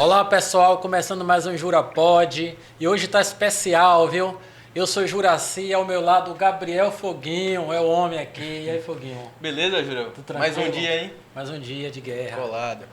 Olá pessoal, começando mais um Jura Pod e hoje tá especial, viu? Eu sou Juraci, ao meu lado o Gabriel Foguinho, é o homem aqui. E aí, Foguinho? Beleza, Jura? Mais um dia, hein? Mais um dia de guerra. Colado.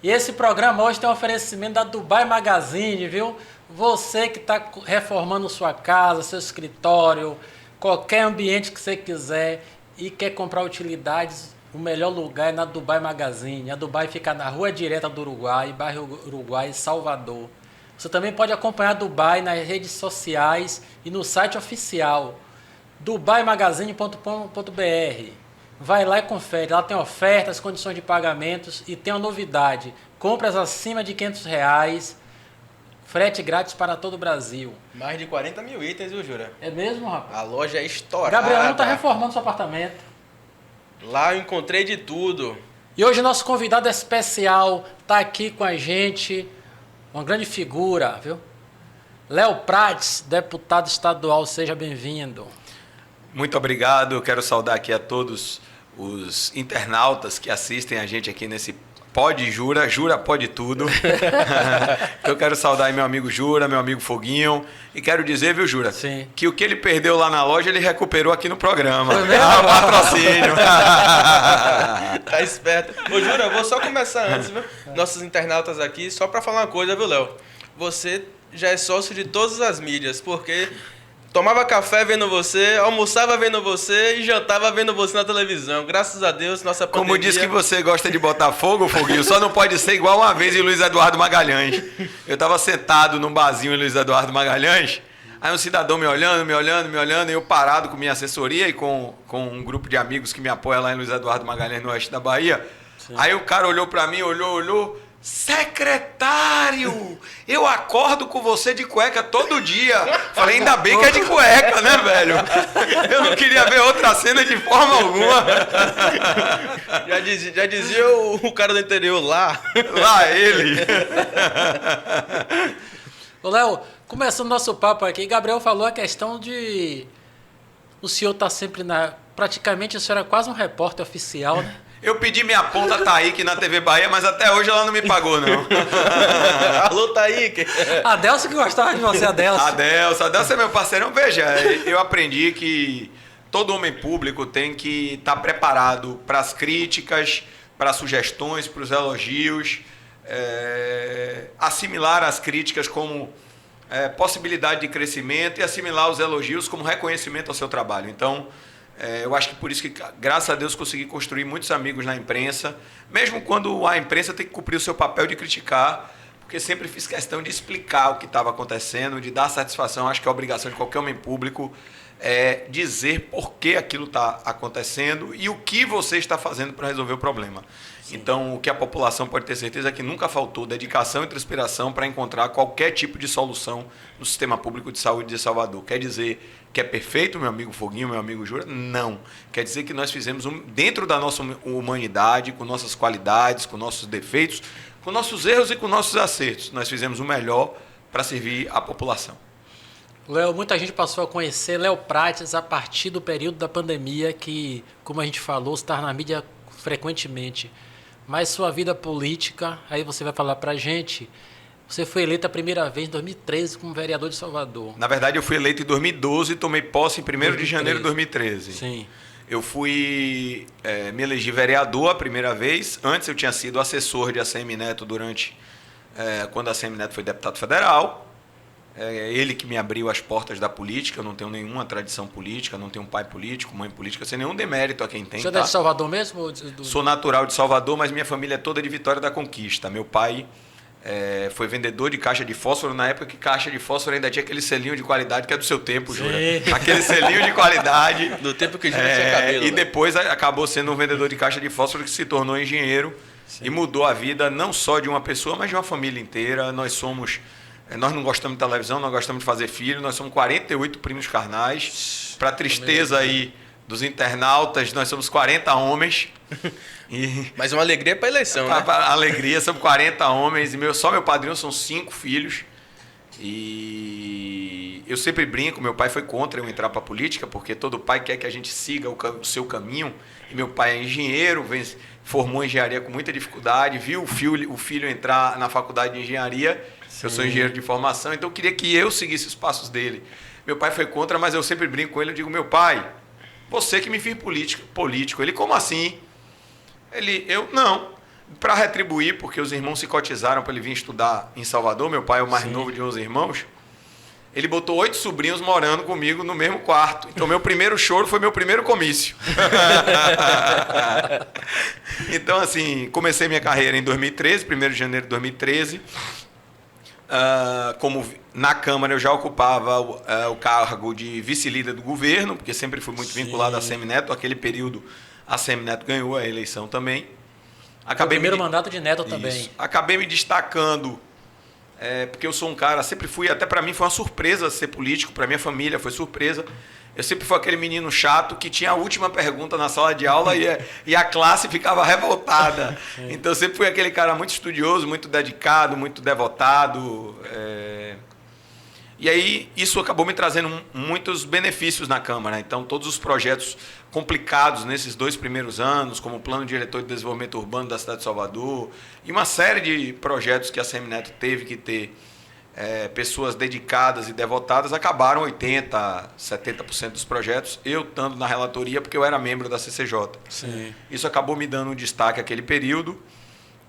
E esse programa hoje tem um oferecimento da Dubai Magazine, viu? Você que está reformando sua casa, seu escritório, qualquer ambiente que você quiser e quer comprar utilidades, o melhor lugar é na Dubai Magazine. A Dubai fica na Rua Direta do Uruguai, bairro Uruguai, Salvador. Você também pode acompanhar a Dubai nas redes sociais e no site oficial dubaimagazine.com.br. Vai lá e confere. Lá tem ofertas, condições de pagamentos e tem uma novidade. Compras acima de R$500, frete grátis para todo o Brasil. Mais de 40 mil itens, viu, Jura? É mesmo, rapaz? A loja é estourada. Gabriel não está reformando seu apartamento. Lá eu encontrei de tudo. E hoje nosso convidado especial está aqui com a gente, uma grande figura, viu? Léo Prates, deputado estadual, seja bem-vindo. Muito obrigado, eu quero saudar aqui a todos os internautas que assistem a gente aqui nesse Pode Jura, Jura Pode Tudo. Eu quero saudar aí meu amigo Jura, meu amigo Foguinho. E quero dizer, viu, Jura? Sim. Que o que ele perdeu lá na loja, ele recuperou aqui no programa. Foi mesmo? Patrocínio. Tá esperto. Ô, Jura, eu vou só começar antes, viu? Nossos internautas aqui, só pra falar uma coisa, viu, Léo? Você já é sócio de todas as mídias, porque tomava café vendo você, almoçava vendo você e jantava vendo você na televisão. Graças a Deus, nossa pandemia... Como disse que você gosta de botar fogo, Foguinho, só não pode ser igual uma vez em Luiz Eduardo Magalhães. Eu estava sentado num barzinho em Luiz Eduardo Magalhães, aí um cidadão me olhando, e eu parado com minha assessoria e com um grupo de amigos que me apoia lá em Luiz Eduardo Magalhães, no oeste da Bahia. Sim. Aí o cara olhou para mim, olhou... Secretário, eu acordo com você de cueca todo dia. Falei, ainda bem que é de cueca, né, velho? Eu não queria ver outra cena de forma alguma. Já dizia o cara do interior lá. Lá ele. Ô, Léo, começando nosso papo aqui, Gabriel falou a questão de... O senhor tá sempre na... Praticamente o senhor é quase um repórter oficial, né? Eu pedi minha ponta Taíque na TV Bahia, mas até hoje ela não me pagou, não. Alô, Taíque. Adelson que gostava de você, Adelson. Adelson é meu parceirão. Veja, eu aprendi que todo homem público tem que estar preparado para as críticas, para as sugestões, para os elogios, assimilar as críticas como possibilidade de crescimento e assimilar os elogios como reconhecimento ao seu trabalho. Então, eu acho que por isso que, graças a Deus, consegui construir muitos amigos na imprensa, mesmo quando a imprensa tem que cumprir o seu papel de criticar, porque sempre fiz questão de explicar o que estava acontecendo, de dar satisfação. Acho que a obrigação de qualquer homem público é dizer por que aquilo está acontecendo e o que você está fazendo para resolver o problema. Sim. Então, o que a população pode ter certeza é que nunca faltou dedicação e transpiração para encontrar qualquer tipo de solução no sistema público de saúde de Salvador. Quer dizer que é perfeito, meu amigo Foguinho, meu amigo Jura? Não. Quer dizer que nós fizemos dentro da nossa humanidade, com nossas qualidades, com nossos defeitos, com nossos erros e com nossos acertos. Nós fizemos o melhor para servir a população. Léo, muita gente passou a conhecer Léo Prates a partir do período da pandemia, que, como a gente falou, está na mídia frequentemente. Mas sua vida política, aí você vai falar para a gente... Você foi eleito a primeira vez em 2013 como vereador de Salvador. Na verdade, eu fui eleito em 2012 e tomei posse em 1º de janeiro de 2013. Sim. Eu fui me elegi vereador a primeira vez. Antes eu tinha sido assessor de ACM Neto quando a ACM Neto foi deputado federal. Ele que me abriu as portas da política. Eu não tenho nenhuma tradição política, não tenho um pai político, mãe política, sem nenhum demérito a quem tem. Você é de Salvador mesmo? Sou natural de Salvador, mas minha família é toda de Vitória da Conquista. Meu pai... foi vendedor de caixa de fósforo na época que caixa de fósforo ainda tinha aquele selinho de qualidade que é do seu tempo, Jura. Aquele selinho de qualidade. Do tempo que Jura tinha cabelo. E depois acabou sendo um vendedor de caixa de fósforo que se tornou engenheiro. Sim. E mudou a vida não só de uma pessoa, mas de uma família inteira. Nós não gostamos de televisão, nós gostamos de fazer filho, nós somos 48 primos carnais. Para tristeza aí dos internautas, nós somos 40 homens. Mas uma alegria para a eleição, né? Alegria, são 40 homens e só meu padrinho são 5 filhos. E E eu sempre brinco, meu pai foi contra eu entrar para a política, porque todo pai quer que a gente siga o seu caminho. E meu pai é engenheiro, formou engenharia com muita dificuldade, viu o filho entrar na faculdade de engenharia. Sim. Eu sou engenheiro de formação, então eu queria que eu seguisse os passos dele. Meu pai foi contra, mas eu sempre brinco com ele, eu digo, meu pai, você que me fez político. Ele, como assim? Eu, não. Para retribuir, porque os irmãos se cotizaram para ele vir estudar em Salvador, meu pai é o mais novo de 11 irmãos, ele botou 8 sobrinhos morando comigo no mesmo quarto. Então, meu primeiro choro foi meu primeiro comício. Então, assim, comecei minha carreira em 2013, 1º de janeiro de 2013. Na Câmara eu já ocupava o cargo de vice-líder do governo, porque sempre fui muito vinculado à Semineto. Naquele período, a Semineto ganhou a eleição também. Acabei o primeiro mandato de Neto também. Acabei me destacando, porque eu sou um cara, sempre fui, até para mim foi uma surpresa ser político, para minha família foi surpresa. Eu sempre fui aquele menino chato que tinha a última pergunta na sala de aula e a classe ficava revoltada. Então eu sempre fui aquele cara muito estudioso, muito dedicado, muito devotado. E aí isso acabou me trazendo muitos benefícios na Câmara. Então todos os projetos complicados nesses 2 primeiros anos, como o Plano Diretor de Desenvolvimento Urbano da cidade de Salvador, e uma série de projetos que a Semineto teve que ter pessoas dedicadas e devotadas, acabaram 80%, 70% dos projetos, eu estando na relatoria, porque eu era membro da CCJ. Sim. Isso acabou me dando um destaque naquele período,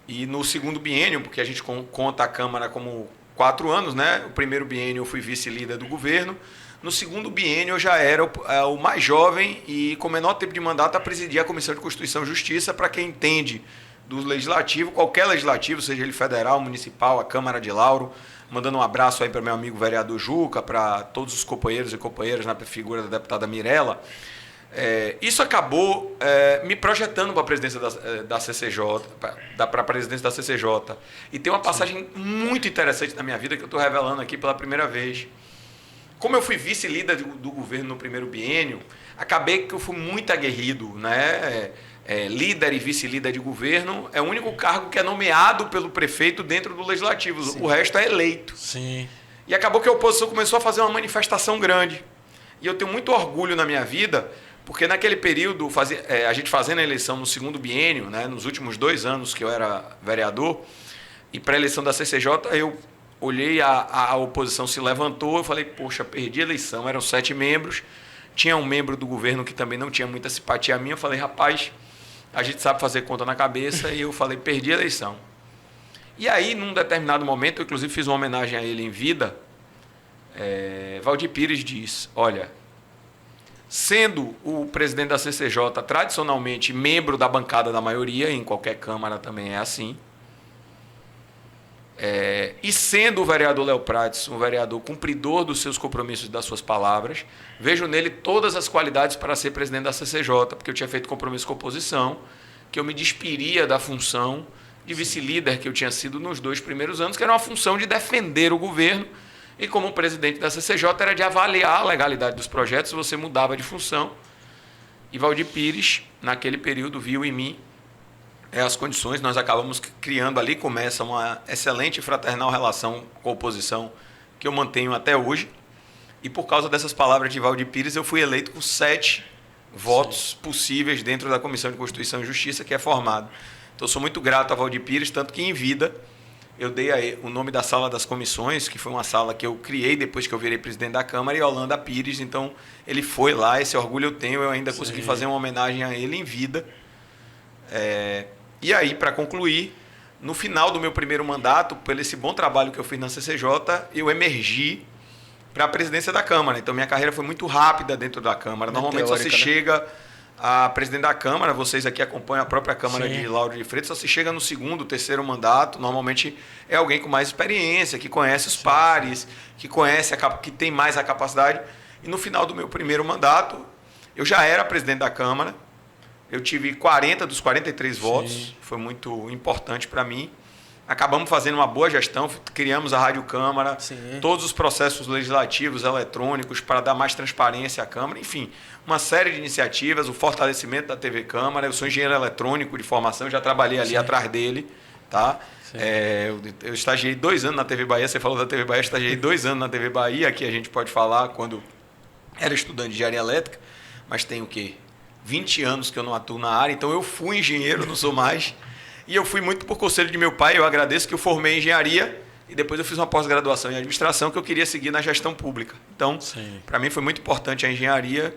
e no segundo biênio, porque a gente conta a Câmara como 4 anos, né? O primeiro biênio eu fui vice-líder do governo, no segundo biênio eu já era o mais jovem e com menor tempo de mandato a presidir a Comissão de Constituição e Justiça. Para quem entende do legislativo, qualquer legislativo, seja ele federal, municipal, a Câmara de Lauro, mandando um abraço aí para meu amigo vereador Juca, para todos os companheiros e companheiras na figura da deputada Mirella. Isso acabou me projetando para a presidência da CCJ, para a presidência da CCJ. E tem uma passagem muito interessante na minha vida que eu estou revelando aqui pela primeira vez. Como eu fui vice-líder do governo no primeiro biênio, acabei que eu fui muito aguerrido, né? Líder e vice-líder de governo é o único cargo que é nomeado pelo prefeito dentro do legislativo. Sim. O resto é eleito. Sim. E acabou que a oposição começou a fazer uma manifestação grande. E eu tenho muito orgulho na minha vida, porque naquele período, a gente fazendo a eleição no segundo biênio, né, nos últimos 2 anos que eu era vereador, e para a eleição da CCJ, eu olhei, a oposição se levantou, eu falei, poxa, perdi a eleição, eram 7 membros, tinha um membro do governo que também não tinha muita simpatia a mim, eu falei, rapaz, a gente sabe fazer conta na cabeça, e eu falei, perdi a eleição. E aí, num determinado momento, eu inclusive fiz uma homenagem a ele em vida, Valdir Pires diz, olha, sendo o presidente da CCJ tradicionalmente membro da bancada da maioria, em qualquer Câmara também é assim, e sendo o vereador Léo Prates um vereador cumpridor dos seus compromissos e das suas palavras, vejo nele todas as qualidades para ser presidente da CCJ, porque eu tinha feito compromisso com a oposição, que eu me despiria da função de vice-líder que eu tinha sido nos 2 primeiros anos, que era uma função de defender o governo, e como presidente da CCJ era de avaliar a legalidade dos projetos, você mudava de função. E Valdir Pires, naquele período, viu em mim as condições, nós acabamos criando ali, começa uma excelente e fraternal relação com a oposição, que eu mantenho até hoje. E por causa dessas palavras de Valdir Pires, eu fui eleito com 7 votos possíveis dentro da Comissão de Constituição e Justiça, que é formado. Então, eu sou muito grato a Valdir Pires, tanto que em vida eu dei a ele o nome da sala das comissões, que foi uma sala que eu criei depois que eu virei presidente da Câmara, e Holanda Pires. Então, ele foi lá, esse orgulho eu tenho, eu ainda consegui fazer uma homenagem a ele em vida. E aí, para concluir, no final do meu primeiro mandato, por esse bom trabalho que eu fiz na CCJ, eu emergi para a presidência da Câmara. Então, minha carreira foi muito rápida dentro da Câmara. Normalmente, só se chega a presidente da Câmara, vocês aqui acompanham a própria Câmara de Lauro de Freitas, só se chega no 2º, 3º mandato. Normalmente, é alguém com mais experiência, que conhece os pares, que conhece, que tem mais a capacidade. E no final do meu primeiro mandato, eu já era presidente da Câmara. Eu tive 40 dos 43 votos, foi muito importante para mim. Acabamos fazendo uma boa gestão, criamos a Rádio Câmara, todos os processos legislativos eletrônicos para dar mais transparência à Câmara, enfim, uma série de iniciativas, o fortalecimento da TV Câmara. Eu sou engenheiro eletrônico de formação, já trabalhei ali atrás dele, tá? Eu estagiei 2 anos na TV Bahia, você falou da TV Bahia, eu estagiei 2 anos na TV Bahia, aqui a gente pode falar quando era estudante de engenharia elétrica, mas tem o quê? 20 anos que eu não atuo na área, então eu fui engenheiro, não sou mais, e eu fui muito por conselho de meu pai, eu agradeço que eu formei em engenharia, e depois eu fiz uma pós-graduação em administração que eu queria seguir na gestão pública. Então, para mim foi muito importante a engenharia.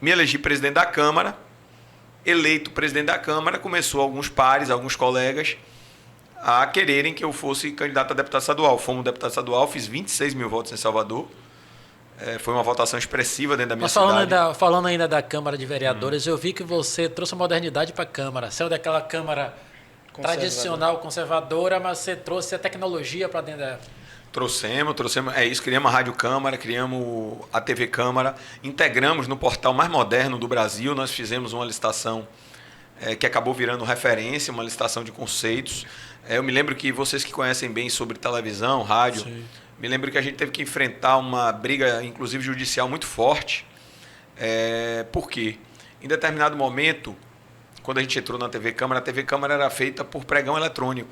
Me elegi presidente da Câmara. Eleito presidente da Câmara, começou alguns pares, alguns colegas a quererem que eu fosse candidato a deputado estadual. Fomos deputado estadual, fiz 26 mil votos em Salvador. Foi uma votação expressiva dentro da minha cidade. Falando ainda da Câmara de Vereadores, eu vi que você trouxe modernidade para a Câmara. Saiu daquela Câmara tradicional, conservadora, mas você trouxe a tecnologia para dentro da... Trouxemos, criamos a Rádio Câmara, criamos a TV Câmara, integramos no portal mais moderno do Brasil, nós fizemos uma licitação que acabou virando referência, uma licitação de conceitos. Eu me lembro que vocês que conhecem bem sobre televisão, rádio, me lembro que a gente teve que enfrentar uma briga, inclusive judicial, muito forte. Por quê? Em determinado momento, quando a gente entrou na TV Câmara, a TV Câmara era feita por pregão eletrônico.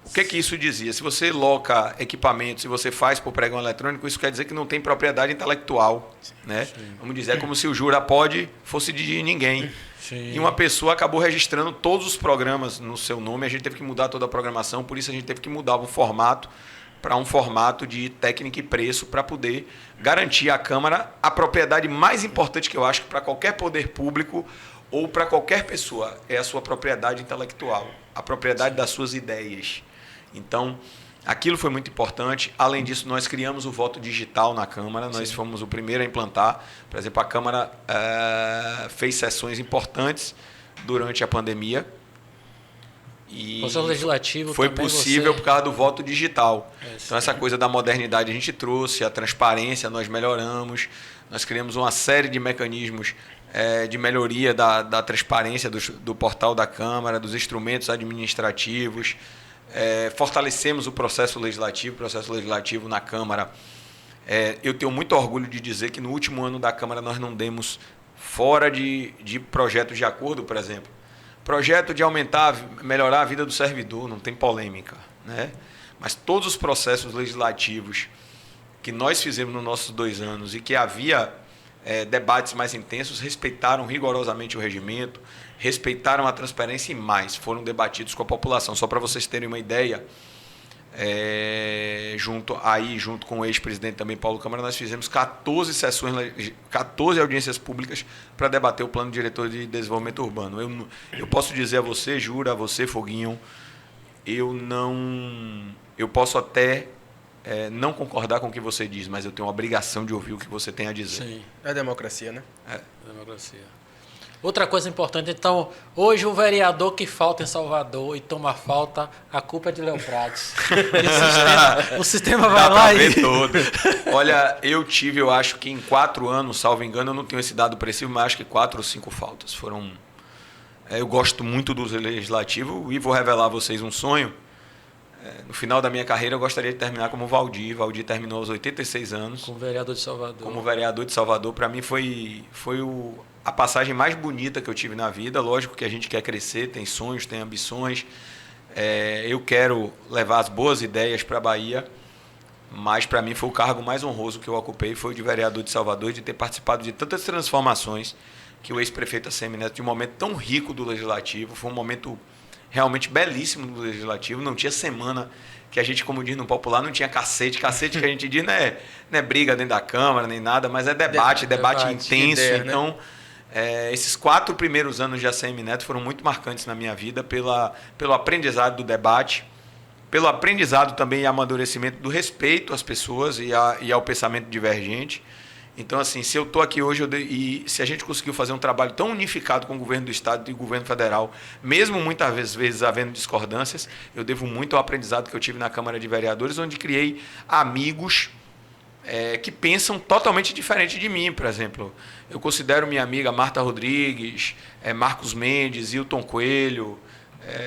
O que isso dizia? Se você loca equipamentos, se você faz por pregão eletrônico, isso quer dizer que não tem propriedade intelectual. Né? Vamos dizer, é como se o Jurapod fosse de ninguém. Sim. E uma pessoa acabou registrando todos os programas no seu nome, a gente teve que mudar toda a programação, por isso a gente teve que mudar o formato para um formato de técnica e preço para poder garantir à Câmara a propriedade mais importante que eu acho que para qualquer poder público ou para qualquer pessoa é a sua propriedade intelectual, a propriedade das suas ideias. Então, aquilo foi muito importante. Além disso, nós criamos o voto digital na Câmara. Nós fomos o primeiro a implantar. Por exemplo, a Câmara fez sessões importantes durante a pandemia. E o legislativo foi possível por causa do voto digital. Então, essa coisa da modernidade a gente trouxe, a transparência nós melhoramos. Nós criamos uma série de mecanismos de melhoria da transparência do portal da Câmara, dos instrumentos administrativos. Fortalecemos o processo legislativo na Câmara. Eu tenho muito orgulho de dizer que no último ano da Câmara nós não demos fora de projetos de acordo, por exemplo. Projeto de melhorar a vida do servidor, não tem polêmica, né? Mas todos os processos legislativos que nós fizemos nos nossos 2 anos e que havia debates mais intensos, respeitaram rigorosamente o regimento, respeitaram a transparência e mais, foram debatidos com a população. Só para vocês terem uma ideia, junto com o ex-presidente também, Paulo Câmara, nós fizemos 14 audiências públicas para debater o plano diretor de desenvolvimento urbano. Eu posso dizer a você, Jura, a você, Foguinho, eu posso até não concordar com o que você diz, mas eu tenho a obrigação de ouvir o que você tem a dizer. Sim. É democracia, né? É democracia. Outra coisa importante, então, hoje o vereador que falta em Salvador e toma falta, a culpa é de Léo Prates. O sistema vai lá e... todo. Olha, eu acho que em 4 anos, salvo engano, eu não tenho esse dado preciso, mas acho que 4 ou 5 faltas. Eu gosto muito do legislativo e vou revelar a vocês um sonho. No final da minha carreira, eu gostaria de terminar como Valdir. Valdir terminou aos 86 anos. Como vereador de Salvador. Como vereador de Salvador. Para mim, foi a passagem mais bonita que eu tive na vida. Lógico que a gente quer crescer, tem sonhos, tem ambições. Eu quero levar as boas ideias para a Bahia, mas para mim foi o cargo mais honroso que eu ocupei, foi o de vereador de Salvador, de ter participado de tantas transformações que o ex-prefeito ACM Neto, de um momento tão rico do Legislativo, foi um momento realmente belíssimo do Legislativo. Não tinha semana que a gente, como diz no popular, não tinha cacete. Cacete que a gente diz não é briga dentro da Câmara, nem nada, mas é debate intenso. Ideia, então, esses 4 primeiros anos de ACM Neto foram muito marcantes na minha vida pelo aprendizado do debate, pelo aprendizado também e amadurecimento do respeito às pessoas e ao pensamento divergente. Então, assim, se eu estou aqui hoje e se a gente conseguiu fazer um trabalho tão unificado com o governo do Estado e o governo federal, mesmo muitas vezes havendo discordâncias, eu devo muito ao aprendizado que eu tive na Câmara de Vereadores, onde criei amigos que pensam totalmente diferente de mim. Por exemplo, eu considero minha amiga Marta Rodrigues, Marcos Mendes, Hilton Coelho,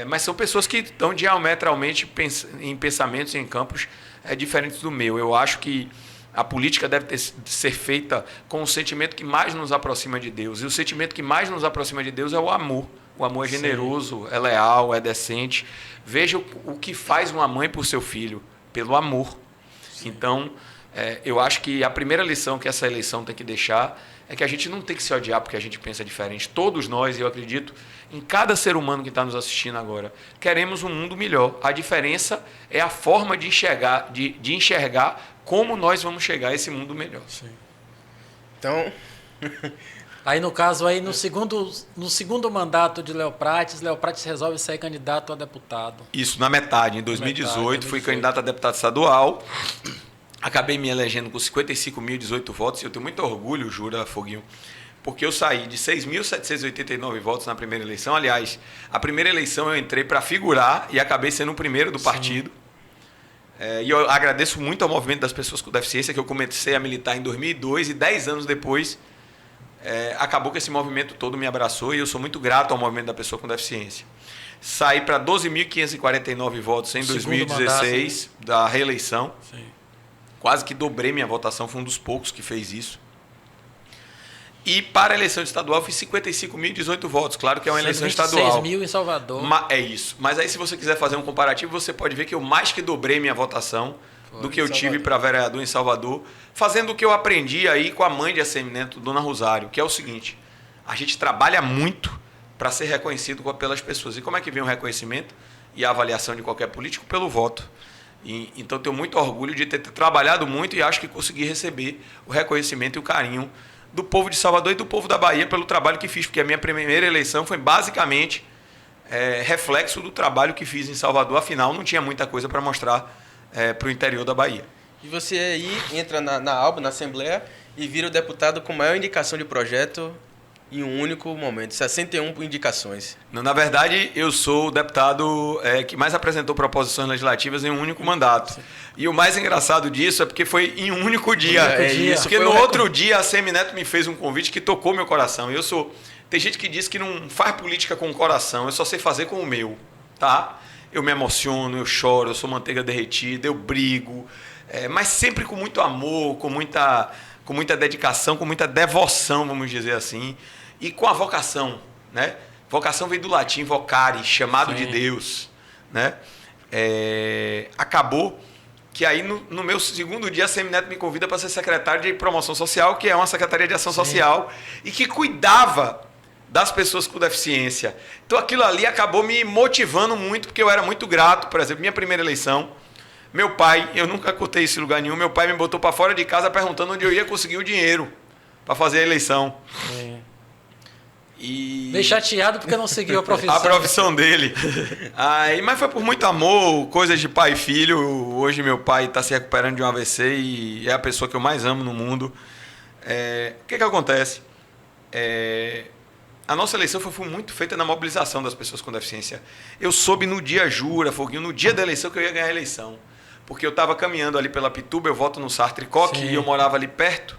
mas são pessoas que estão diametralmente em pensamentos, em campos diferentes do meu. Eu acho que a política deve ser feita com o sentimento que mais nos aproxima de Deus. E o sentimento que mais nos aproxima de Deus é o amor O amor é generoso, é leal, é decente. Veja o que faz uma mãe por seu filho, pelo amor. Sim. Então, eu acho que a primeira lição que essa eleição tem que deixar é que a gente não tem que se odiar porque a gente pensa diferente. Todos nós, eu acredito, em cada ser humano que está nos assistindo agora, queremos um mundo melhor. A diferença é a forma de enxergar, de enxergar como nós vamos chegar a esse mundo melhor. Sim. Então... Aí, no caso, aí, no segundo mandato de Léo Prates resolve ser candidato a deputado. Isso, na metade. Em 2018, fui candidato a deputado estadual. Acabei me elegendo com 55.018 votos. E eu tenho muito orgulho, Jura, Foguinho, porque eu saí de 6.789 votos na primeira eleição. Aliás, a primeira eleição eu entrei para figurar e acabei sendo o primeiro do partido. E eu agradeço muito ao movimento das pessoas com deficiência, que eu comecei a militar em 2002 e 10 anos depois... acabou que esse movimento todo me abraçou e eu sou muito grato ao movimento da pessoa com deficiência. Saí para 12.549 votos em 2016 mandato, da reeleição. Sim. Quase que dobrei minha votação, fui um dos poucos que fez isso. E para a eleição estadual fiz 55.018 votos. Claro que é uma eleição estadual. 6 mil em Salvador. É isso. Mas aí se você quiser fazer um comparativo, você pode ver que eu mais que dobrei minha votação do que eu tive para vereador em Salvador, fazendo o que eu aprendi aí com a mãe de ACM Neto, Dona Rosário, que é o seguinte: a gente trabalha muito para ser reconhecido pelas pessoas. E como é que vem o reconhecimento e a avaliação de qualquer político? Pelo voto. Então tenho muito orgulho de ter trabalhado muito e acho que consegui receber o reconhecimento e o carinho do povo de Salvador e do povo da Bahia pelo trabalho que fiz, porque a minha primeira eleição foi basicamente reflexo do trabalho que fiz em Salvador, afinal não tinha muita coisa para mostrar para o interior da Bahia. E você aí entra na ALBA, na Assembleia, e vira o deputado com maior indicação de projeto em um único momento, 61 indicações. Na verdade, eu sou o deputado que mais apresentou proposições legislativas em um único mandato. E o mais engraçado disso é porque foi em um único dia. Porque no outro dia a ACM Neto me fez um convite que tocou meu coração. Tem gente que diz que não faz política com o coração, eu só sei fazer com o meu, tá? Eu me emociono, eu choro, eu sou manteiga derretida, eu brigo, mas sempre com muito amor, com muita dedicação, com muita devoção, vamos dizer assim, e com a vocação, né? Vocação vem do latim vocare, chamado de Deus, né? Acabou que aí no meu segundo dia a ACM Neto me convida para ser secretário de Promoção Social, que é uma secretaria de ação social e que cuidava das pessoas com deficiência. Então aquilo ali acabou me motivando muito, porque eu era muito grato. Por exemplo, minha primeira eleição, meu pai, eu nunca contei isso em lugar nenhum, meu pai me botou para fora de casa perguntando onde eu ia conseguir o dinheiro para fazer a eleição. Meio chateado porque não seguiu a profissão. A profissão dele. Mas foi por muito amor, coisas de pai e filho. Hoje meu pai está se recuperando de um AVC e é a pessoa que eu mais amo no mundo. O que acontece? A nossa eleição foi muito feita na mobilização das pessoas com deficiência. Eu soube no dia, Jura, Foguinho, no dia da eleição que eu ia ganhar a eleição. Porque eu estava caminhando ali pela Pituba, eu voto no Sartre Coque, e eu morava ali perto.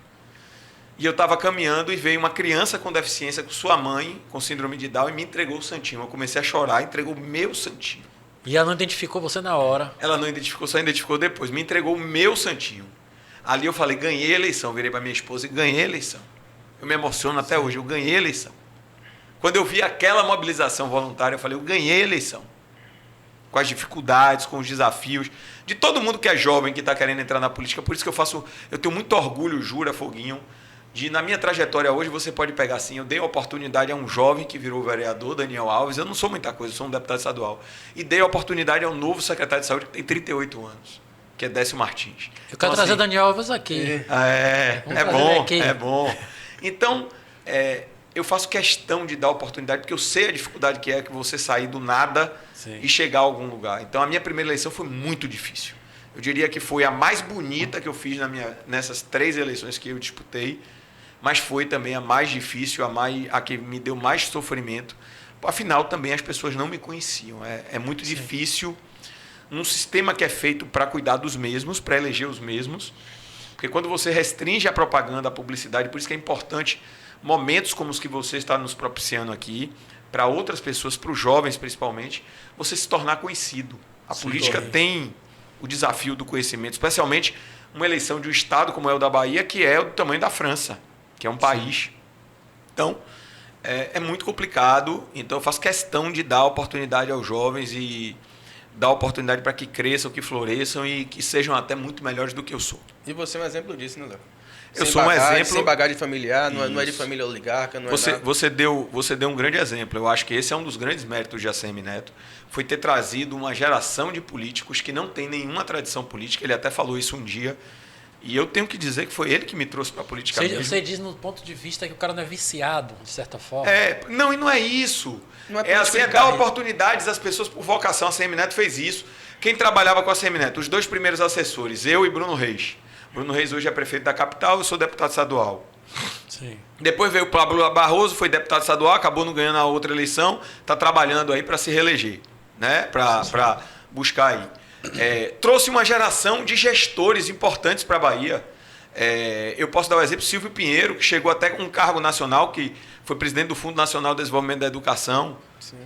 E eu estava caminhando e veio uma criança com deficiência, com sua mãe, com síndrome de Down, e me entregou o santinho. Eu comecei a chorar, entregou o meu santinho. E ela não identificou você na hora? Ela não identificou, só identificou depois. Me entregou o meu santinho. Ali eu falei, ganhei a eleição. Virei para minha esposa e ganhei a eleição. Eu me emociono até hoje, eu ganhei a eleição. Quando eu vi aquela mobilização voluntária, eu falei, eu ganhei a eleição. Com as dificuldades, com os desafios, de todo mundo que é jovem, que está querendo entrar na política. Por isso que eu tenho muito orgulho, Jura, Foguinho, na minha trajetória hoje, você pode pegar assim, eu dei a oportunidade a um jovem que virou vereador, Daniel Alves, eu não sou muita coisa, eu sou um deputado estadual, e dei a oportunidade ao novo secretário de saúde, que tem 38 anos, que é Décio Martins. Eu quero trazer o Daniel Alves aqui. É bom. Então, eu faço questão de dar oportunidade, porque eu sei a dificuldade que é você sair do nada e chegar a algum lugar. Então, a minha primeira eleição foi muito difícil. Eu diria que foi a mais bonita que eu fiz nessas 3 eleições que eu disputei, mas foi também a mais difícil, a que me deu mais sofrimento. Afinal, também as pessoas não me conheciam. É muito difícil num sistema que é feito para cuidar dos mesmos, para eleger os mesmos, porque quando você restringe a propaganda, a publicidade, por isso que é importante momentos como os que você está nos propiciando aqui, para outras pessoas, para os jovens principalmente, você se tornar conhecido. A política tem o desafio do conhecimento, especialmente uma eleição de um estado como é o da Bahia, que é do tamanho da França, que é um país. Então, é muito complicado, então eu faço questão de dar oportunidade aos jovens e dar oportunidade para que cresçam, que floresçam e que sejam até muito melhores do que eu sou. E você é um exemplo disso, né, Léo? Eu sou um exemplo... Sem bagagem familiar, não é de família oligarca, não é nada. Você deu um grande exemplo. Eu acho que esse é um dos grandes méritos de ACM Neto. Foi ter trazido uma geração de políticos que não tem nenhuma tradição política. Ele até falou isso um dia. E eu tenho que dizer que foi ele que me trouxe para a política mesmo. Você diz no ponto de vista que o cara não é viciado, de certa forma. Não, e não é isso. Não é assim, dar oportunidades às pessoas por vocação. A ACM Neto fez isso. Quem trabalhava com a ACM Neto? Os 2 primeiros assessores, eu e Bruno Reis. Bruno Reis hoje é prefeito da capital, eu sou deputado estadual. Sim. Depois veio o Pablo Barroso, foi deputado estadual, acabou não ganhando a outra eleição, está trabalhando aí para se reeleger, né? Para buscar aí. Trouxe uma geração de gestores importantes para a Bahia. Eu posso dar o exemplo, Silvio Pinheiro, que chegou até com um cargo nacional, que foi presidente do Fundo Nacional de Desenvolvimento da Educação,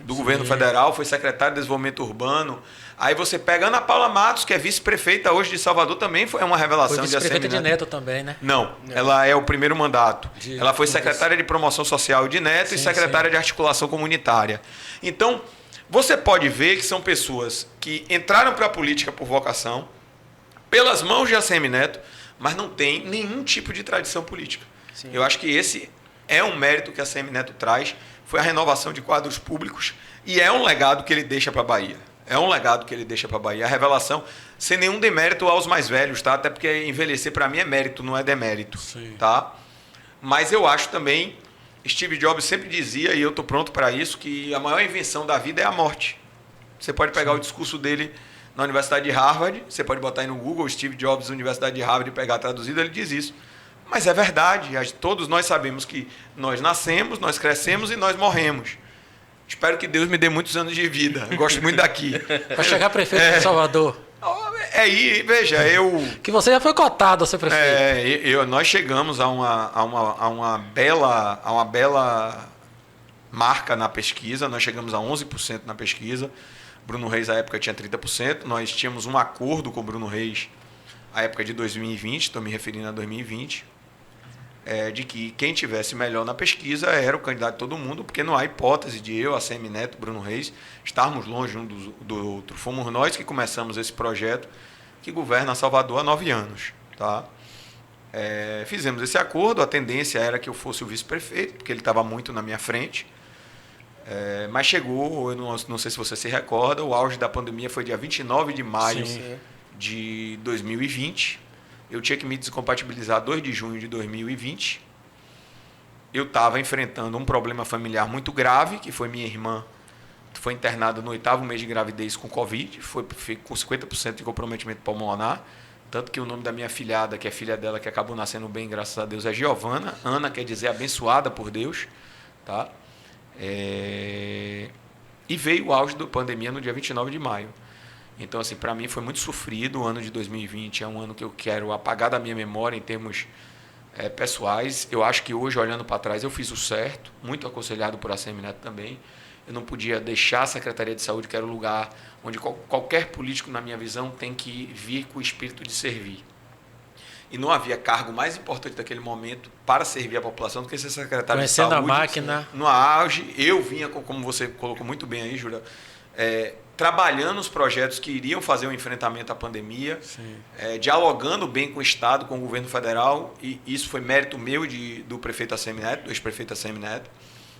do governo federal, foi secretário de Desenvolvimento Urbano. Aí você pega Ana Paula Matos, que é vice-prefeita hoje de Salvador, também é uma revelação foi de ACM Neto. vice-prefeita de Neto também, né? Não, ela é o primeiro mandato. Ela foi secretária de Promoção Social de Neto e secretária de Articulação Comunitária. Então, você pode ver que são pessoas que entraram para a política por vocação, pelas mãos de ACM Neto, mas não tem nenhum tipo de tradição política. Sim. Eu acho que esse é um mérito que a ACM Neto traz, foi a renovação de quadros públicos e é um legado que ele deixa para a Bahia. É um legado que ele deixa para a Bahia. A revelação, sem nenhum demérito aos mais velhos, tá? Até porque envelhecer para mim é mérito, não é demérito. Sim. Tá? Mas eu acho também, Steve Jobs sempre dizia, e eu estou pronto para isso, que a maior invenção da vida é a morte. Você pode pegar o discurso dele na Universidade de Harvard, você pode botar aí no Google, Steve Jobs, Universidade de Harvard, e pegar traduzido, ele diz isso. Mas é verdade, todos nós sabemos que nós nascemos, nós crescemos e nós morremos. Espero que Deus me dê muitos anos de vida. Eu gosto muito daqui. Para chegar prefeito de Salvador. Veja, que você já foi cotado a ser prefeito. Nós chegamos a uma bela marca na pesquisa. Nós chegamos a 11% na pesquisa. Bruno Reis, à época, tinha 30%. Nós tínhamos um acordo com o Bruno Reis, à época de 2020, estou me referindo a 2020, de que quem tivesse melhor na pesquisa era o candidato de todo mundo, porque não há hipótese de eu, ACM Neto, Bruno Reis, estarmos longe um do outro. Fomos nós que começamos esse projeto que governa Salvador há 9 anos. Tá? Fizemos esse acordo, a tendência era que eu fosse o vice-prefeito, porque ele estava muito na minha frente. Mas chegou, eu não sei se você se recorda, o auge da pandemia foi dia 29 de maio de 2020. Eu tinha que me descompatibilizar 2 de junho de 2020. Eu estava enfrentando um problema familiar muito grave, que foi minha irmã, foi internada no 8º mês de gravidez com Covid, foi com 50% de comprometimento pulmonar, tanto que o nome da minha filhada, que é filha dela, que acabou nascendo bem, graças a Deus, é Giovana. Ana quer dizer abençoada por Deus. Tá? E veio o auge da pandemia no dia 29 de maio. Então, assim, para mim foi muito sofrido. O ano de 2020 é um ano que eu quero apagar da minha memória em termos pessoais. Eu acho que hoje, olhando para trás, eu fiz o certo, muito aconselhado por ACM Neto também. Eu não podia deixar a Secretaria de Saúde, que era o lugar onde qualquer político, na minha visão, tem que vir com o espírito de servir. E não havia cargo mais importante daquele momento para servir a população do que ser secretário de saúde. Conhecendo a máquina. No auge, eu vinha, como você colocou muito bem aí, Júlia, trabalhando os projetos que iriam fazer o enfrentamento à pandemia, dialogando bem com o Estado, com o governo federal, e isso foi mérito meu do prefeito ACM Neto, do ex-prefeito ACM Neto.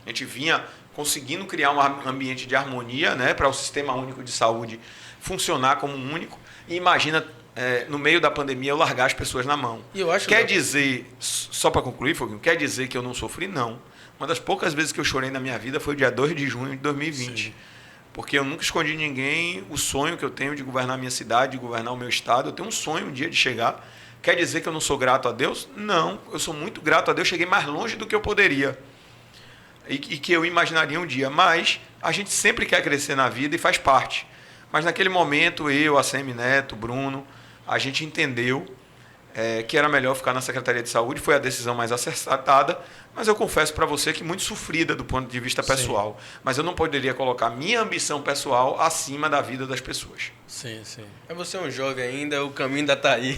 A gente vinha conseguindo criar um ambiente de harmonia, né, para o Sistema Único de Saúde funcionar como um único. E imagina, no meio da pandemia, eu largar as pessoas na mão. E eu acho quer dizer, só para concluir, Foguinho, quer dizer que eu não sofri? Não. Uma das poucas vezes que eu chorei na minha vida foi o dia 2 de junho de 2020. Sim. Porque eu nunca escondi de ninguém o sonho que eu tenho de governar a minha cidade, de governar o meu estado. Eu tenho um sonho um dia de chegar. Quer dizer que eu não sou grato a Deus? Não, eu sou muito grato a Deus. Cheguei mais longe do que eu poderia e que eu imaginaria um dia. Mas a gente sempre quer crescer na vida e faz parte. Mas naquele momento, eu, ACM Neto, Bruno, a gente entendeu que era melhor ficar na Secretaria de Saúde. Foi a decisão mais acertada, mas eu confesso para você que muito sofrida do ponto de vista pessoal. Sim. Mas eu não poderia colocar minha ambição pessoal acima da vida das pessoas. Sim, sim. Mas você é um jovem ainda, o caminho ainda está aí.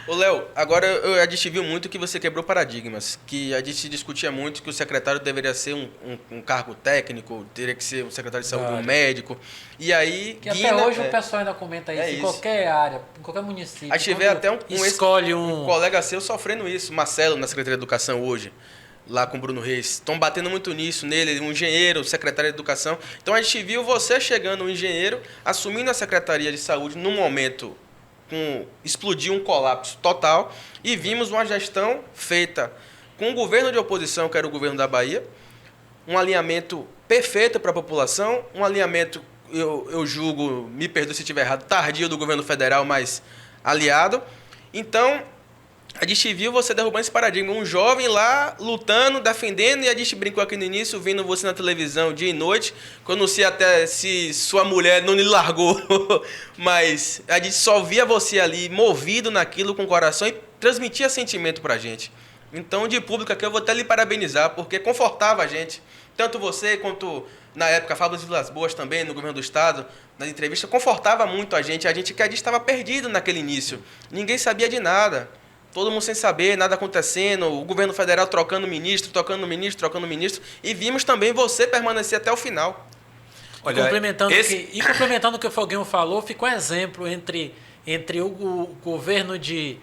Ô, Léo, agora a gente viu muito que você quebrou paradigmas, que a gente discutia muito que o secretário deveria ser um cargo técnico, teria que ser um secretário de saúde, um médico. E aí... Que até hoje o pessoal ainda comenta isso, em qualquer área, em qualquer município. A gente vê até um colega seu sofrendo isso, Marcelo, na Secretaria de Educação hoje, lá com o Bruno Reis. Estão batendo muito nisso nele, um engenheiro, secretário de Educação. Então a gente viu você chegando, um engenheiro, assumindo a Secretaria de Saúde num momento... explodiu um colapso total e vimos uma gestão feita com um governo de oposição, que era o governo da Bahia, um alinhamento perfeito para a população, um alinhamento, eu julgo, me perdoe se estiver errado, tardio do governo federal, mas aliado. Então, a gente viu você derrubando esse paradigma, um jovem lá lutando, defendendo, e a gente brincou aqui no início, vendo você na televisão dia e noite, que eu não sei até se sua mulher não lhe largou, mas a gente só via você ali movido naquilo com o coração e transmitia sentimento pra gente. Então, de público aqui, eu vou até lhe parabenizar, porque confortava a gente, tanto você quanto, na época, Fábio Vilas Boas também, no governo do estado, nas entrevistas, confortava muito a gente que a gente estava perdido naquele início, ninguém sabia de nada. Todo mundo sem saber, nada acontecendo, o governo federal trocando ministro, e vimos também você permanecer até o final. Olha, complementando o que o Foguinho falou, ficou um exemplo entre o governo de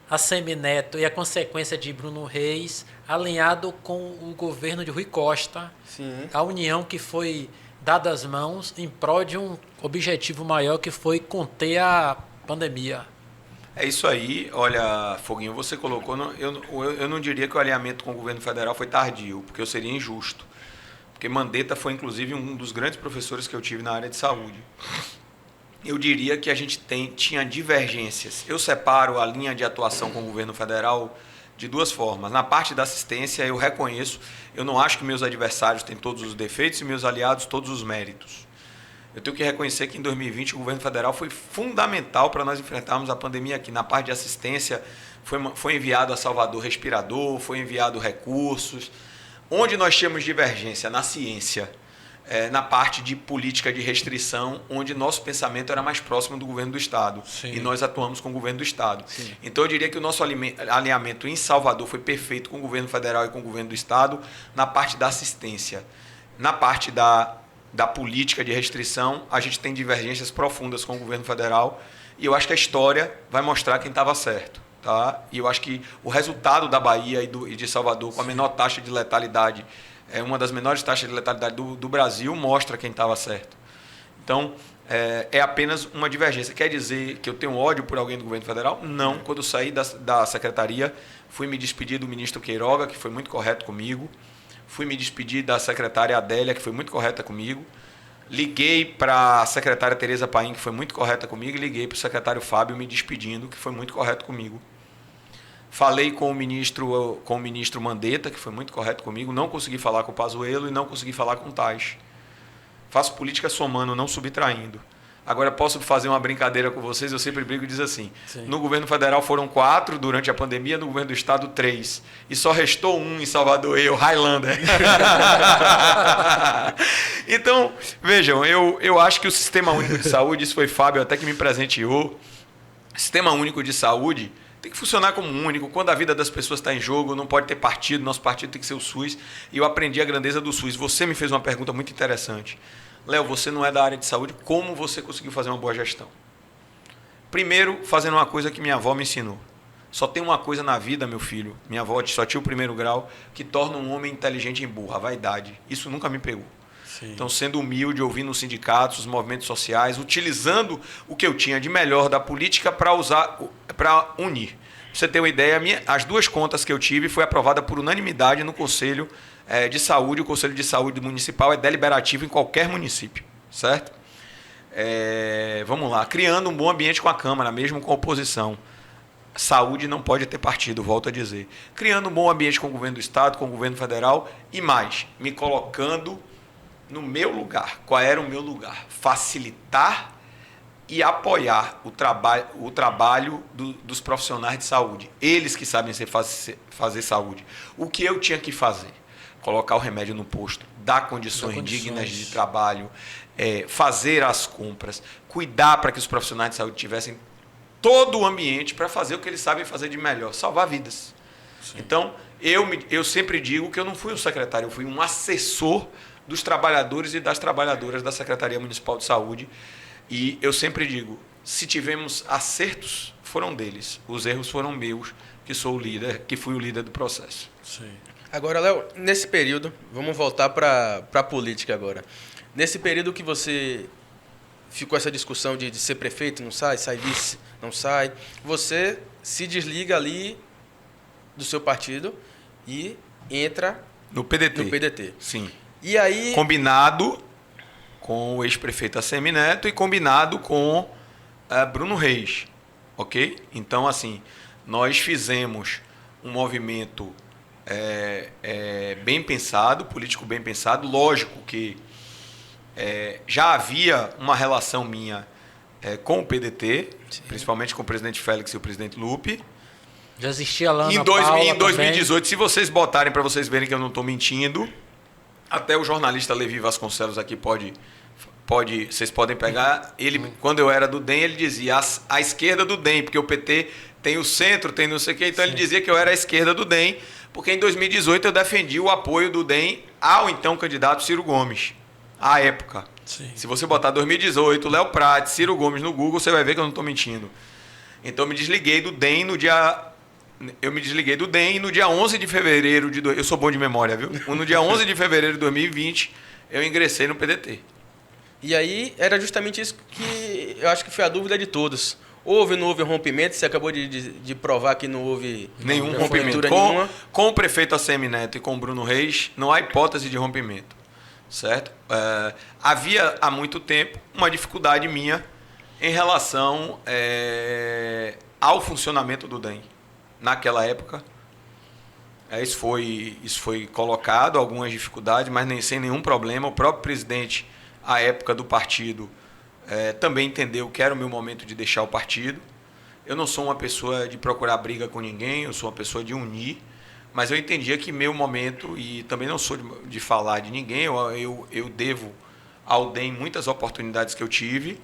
Assemineto e a consequência de Bruno Reis, alinhado com o governo de Rui Costa. Sim. A união que foi dada às mãos em prol de um objetivo maior, que foi conter a pandemia. É isso aí. Olha, Foguinho, você colocou... Eu não diria que o alinhamento com o governo federal foi tardio, porque eu seria injusto. Porque Mandetta foi, inclusive, um dos grandes professores que eu tive na área de saúde. Eu diria que a gente tinha divergências. Eu separo a linha de atuação com o governo federal de duas formas. Na parte da assistência, eu reconheço, eu não acho que meus adversários têm todos os defeitos e meus aliados todos os méritos. Eu tenho que reconhecer que em 2020 o governo federal foi fundamental para nós enfrentarmos a pandemia aqui. Na parte de assistência foi enviado a Salvador respirador, foi enviado recursos. Onde nós tínhamos divergência? Na ciência. Na parte de política de restrição, onde nosso pensamento era mais próximo do governo do estado. Sim. E nós atuamos com o governo do estado. Sim. Então eu diria que o nosso alinhamento em Salvador foi perfeito com o governo federal e com o governo do estado na parte da assistência. Na parte da política de restrição, a gente tem divergências profundas com o governo federal e eu acho que a história vai mostrar quem estava certo. Tá? E eu acho que o resultado da Bahia e de Salvador, com a menor taxa de letalidade, uma das menores taxas de letalidade do Brasil, mostra quem estava certo. Então, é apenas uma divergência. Quer dizer que eu tenho ódio por alguém do governo federal? Não. Quando eu saí da secretaria, fui me despedir do ministro Queiroga, que foi muito correto comigo. Fui me despedir da secretária Adélia, que foi muito correta comigo. Liguei para a secretária Tereza Paim, que foi muito correta comigo, e liguei para o secretário Fábio me despedindo, que foi muito correto comigo. Falei com o ministro Mandetta, que foi muito correto comigo. Não consegui falar com o Pazuello e não consegui falar com o Tais. Faço política somando, não subtraindo. Agora, posso fazer uma brincadeira com vocês? Eu sempre brigo e diz assim. Sim. No governo federal foram 4 durante a pandemia, no governo do estado 3. E só restou um em Salvador, eu, Highlander. Então, vejam, eu acho que o Sistema Único de Saúde, isso foi Fábio até que me presenteou, Sistema Único de Saúde tem que funcionar como único. Quando a vida das pessoas está em jogo, não pode ter partido, nosso partido tem que ser o SUS. E eu aprendi a grandeza do SUS. Você me fez uma pergunta muito interessante. Léo, você não é da área de saúde, como você conseguiu fazer uma boa gestão? Primeiro, fazendo uma coisa que minha avó me ensinou. Só tem uma coisa na vida, meu filho, minha avó só tinha o primeiro grau, que torna um homem inteligente em burro, a vaidade. Isso nunca me pegou. Sim. Então, sendo humilde, ouvindo os sindicatos, os movimentos sociais, utilizando o que eu tinha de melhor da política para unir. Pra você ter uma ideia, as 2 contas que eu tive foi aprovada por unanimidade no Conselho de Saúde. O Conselho de Saúde Municipal é deliberativo em qualquer município, certo? Vamos lá, criando um bom ambiente com a Câmara, mesmo com a oposição. Saúde não pode ter partido, volto a dizer. Criando um bom ambiente com o governo do Estado, com o governo federal e mais, me colocando no meu lugar. Qual era o meu lugar? Facilitar e apoiar o trabalho dos profissionais de saúde. Eles que sabem fazer saúde. O que eu tinha que fazer? Colocar o remédio no posto, dar condições dignas de trabalho, fazer as compras, cuidar para que os profissionais de saúde tivessem todo o ambiente para fazer o que eles sabem fazer de melhor, salvar vidas. Sim. Então, eu sempre digo que eu não fui um secretário, eu fui um assessor dos trabalhadores e das trabalhadoras da Secretaria Municipal de Saúde. E eu sempre digo, se tivemos acertos, foram deles. Os erros foram meus, que sou o líder, que fui o líder do processo. Sim. Agora, Léo, nesse período, vamos voltar para a política agora. Nesse período que você ficou essa discussão de ser prefeito, não sai vice, não sai, você se desliga ali do seu partido e entra no PDT. No PDT. Sim. E aí... Combinado com o ex-prefeito Assemineto e combinado com Bruno Reis, ok? Então, assim, nós fizemos um movimento bem pensado, político bem pensado. Lógico que já havia uma relação minha com o PDT, sim, principalmente com o presidente Félix e o presidente Lupe. Já existia lá em 2018, se vocês botarem para vocês verem que eu não estou mentindo, até o jornalista Levi Vasconcelos aqui vocês podem pegar. Ele, quando eu era do DEM, ele dizia a esquerda do DEM, porque o PT tem o centro, tem não sei o quê. Então, sim, ele dizia que eu era a esquerda do DEM, porque em 2018 eu defendi o apoio do DEM ao então candidato Ciro Gomes, à época. Sim. Se você botar 2018, Léo Prates, Ciro Gomes no Google, você vai ver que eu não estou mentindo. Então, eu me desliguei do DEM no dia... e no dia 11 de fevereiro de... Eu sou bom de memória, viu? No dia 11 de fevereiro de 2020, eu ingressei no PDT. E aí, era justamente isso que eu acho que foi a dúvida de todos. Houve ou não houve rompimento? Você acabou de provar que não houve nenhum rompimento. Com o prefeito Assemineto e com o Bruno Reis, não há hipótese de rompimento. Certo? Havia, há muito tempo, uma dificuldade minha em relação ao funcionamento do DEM. Naquela época, isso foi colocado, algumas dificuldades, mas sem nenhum problema. O próprio presidente, à época do partido, também entendeu que era o meu momento de deixar o partido. Eu não sou uma pessoa de procurar briga com ninguém, eu sou uma pessoa de unir, mas eu entendia que meu momento, e também não sou de falar de ninguém, eu devo ao DEM muitas oportunidades que eu tive,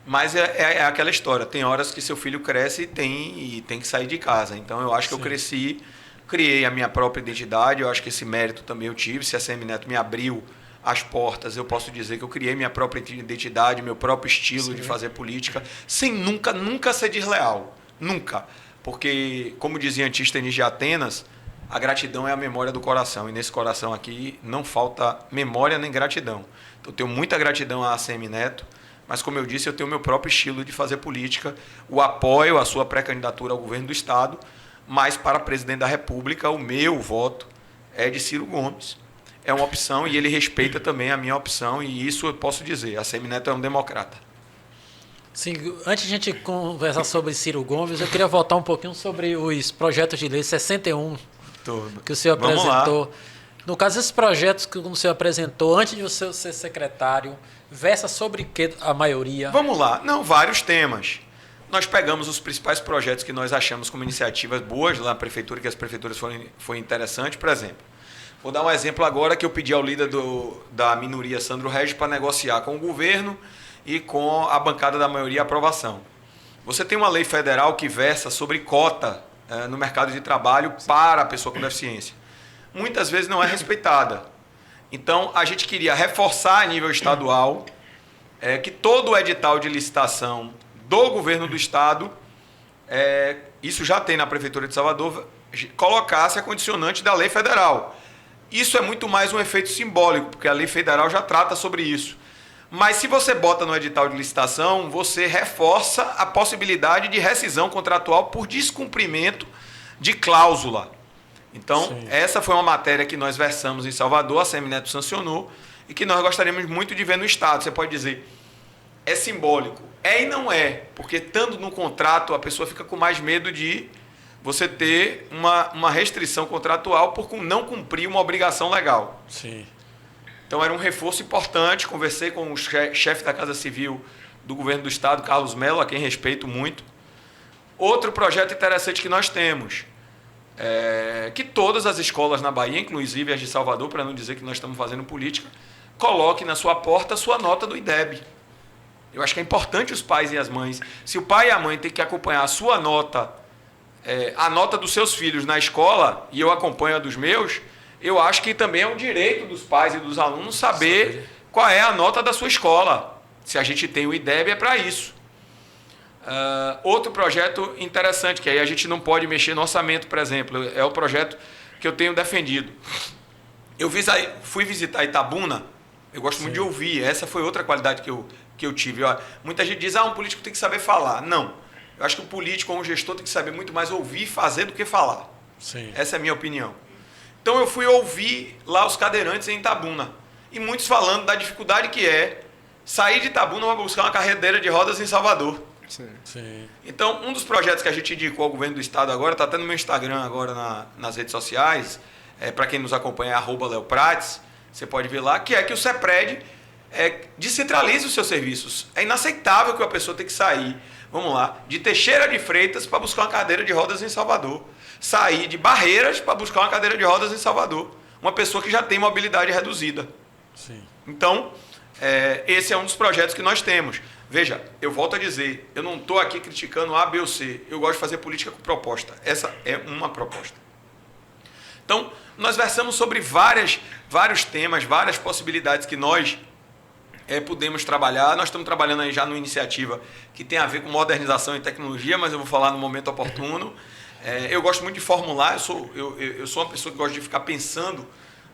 mas é aquela história, tem horas que seu filho cresce e tem que sair de casa. Então eu acho que, sim, eu cresci, criei a minha própria identidade, eu acho que esse mérito também eu tive. Se a Assemineto me abriu as portas, eu posso dizer que eu criei minha própria identidade, meu próprio estilo, sim, de fazer política, sem nunca ser desleal. Nunca. Porque, como dizia Antístenes de Atenas, a gratidão é a memória do coração. E nesse coração aqui não falta memória nem gratidão. Então, eu tenho muita gratidão a Assemineto, mas, como eu disse, eu tenho o meu próprio estilo de fazer política, o apoio à sua pré-candidatura ao governo do Estado, mas para presidente da República, o meu voto é de Ciro Gomes. É uma opção e ele respeita também a minha opção, e isso eu posso dizer, a Assemineto é um democrata. Sim, antes de a gente conversar sobre Ciro Gomes, eu queria voltar um pouquinho sobre os projetos de lei 61 que o senhor apresentou. No caso, esses projetos que o senhor apresentou antes de você ser secretário, versa sobre que a maioria? Vamos lá. Não, vários temas. Nós pegamos os principais projetos que nós achamos como iniciativas boas lá na prefeitura, que as prefeituras foi interessante. Por exemplo, vou dar um exemplo agora que eu pedi ao líder da minoria, Sandro Regis, para negociar com o governo e com a bancada da maioria a aprovação. Você tem uma lei federal que versa sobre cota no mercado de trabalho para a pessoa com deficiência. Muitas vezes não é respeitada. Então, a gente queria reforçar a nível estadual que todo o edital de licitação do governo do Estado, isso já tem na Prefeitura de Salvador, colocasse a condicionante da lei federal. Isso é muito mais um efeito simbólico, porque a lei federal já trata sobre isso. Mas se você bota no edital de licitação, você reforça a possibilidade de rescisão contratual por descumprimento de cláusula. Então, sim, essa foi uma matéria que nós versamos em Salvador, a Assemineto sancionou, e que nós gostaríamos muito de ver no Estado. Você pode dizer, é simbólico. É e não é, porque estando no contrato, a pessoa fica com mais medo de você ter uma restrição contratual por não cumprir uma obrigação legal. Sim. Então, era um reforço importante. Conversei com o chefe da Casa Civil do Governo do Estado, Carlos Mello, a quem respeito muito. Outro projeto interessante que nós temos, que todas as escolas na Bahia, inclusive as de Salvador, para não dizer que nós estamos fazendo política, coloque na sua porta a sua nota do IDEB. Eu acho que é importante os pais e as mães. Se o pai e a mãe têm que acompanhar a sua nota, a nota dos seus filhos na escola, e eu acompanho a dos meus, eu acho que também é um direito dos pais e dos alunos saber qual é a nota da sua escola. Se a gente tem o IDEB, é para isso. Outro projeto interessante, que aí a gente não pode mexer no orçamento, por exemplo, é o projeto que eu tenho defendido. Eu fui visitar Itabuna, eu gosto muito de ouvir, essa foi outra qualidade que eu tive. Ó, muita gente diz, um político tem que saber falar. Não, eu acho que o político ou um gestor tem que saber muito mais ouvir e fazer do que falar. Sim. Essa é a minha opinião. Então eu fui ouvir lá os cadeirantes em Itabuna, e muitos falando da dificuldade que é sair de Itabuna para buscar uma cadeira de rodas em Salvador. Sim. Então, um dos projetos que a gente indicou ao governo do estado agora, está até no meu Instagram agora nas redes sociais, para quem nos acompanha é @leoprates, você pode ver lá, que é que o CEPRED descentralize os seus serviços. É inaceitável que a pessoa tenha que sair, vamos lá, de Teixeira de Freitas para buscar uma cadeira de rodas em Salvador. Sair de Barreiras para buscar uma cadeira de rodas em Salvador. Uma pessoa que já tem mobilidade reduzida. Sim. Então, esse é um dos projetos que nós temos. Veja, eu volto a dizer, eu não estou aqui criticando A, B ou C. Eu gosto de fazer política com proposta. Essa é uma proposta. Então, nós versamos sobre vários temas, várias possibilidades que nós podemos trabalhar. Nós estamos trabalhando aí já numa iniciativa que tem a ver com modernização e tecnologia, mas eu vou falar no momento oportuno. Eu gosto muito de formular, eu sou uma pessoa que gosta de ficar pensando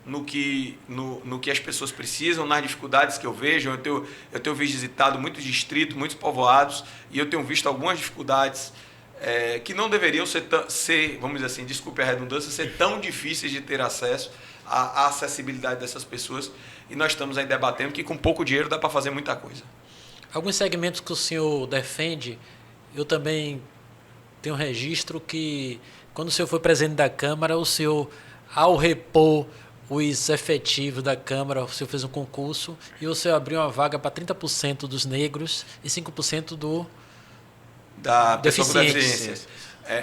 no que as pessoas precisam, nas dificuldades que eu vejo. Eu tenho visitado muitos distritos, muitos povoados, e eu tenho visto algumas dificuldades que não deveriam ser, vamos dizer assim, desculpe a redundância, ser tão difíceis de ter acesso à acessibilidade dessas pessoas, e nós estamos aí debatendo que com pouco dinheiro dá para fazer muita coisa. Alguns segmentos que o senhor defende, eu também tenho um registro que, quando o senhor foi presidente da Câmara, o senhor, ao repor os efetivos da Câmara, o senhor fez um concurso e o senhor abriu uma vaga para 30% dos negros e 5% da pessoa com deficientes. deficiência.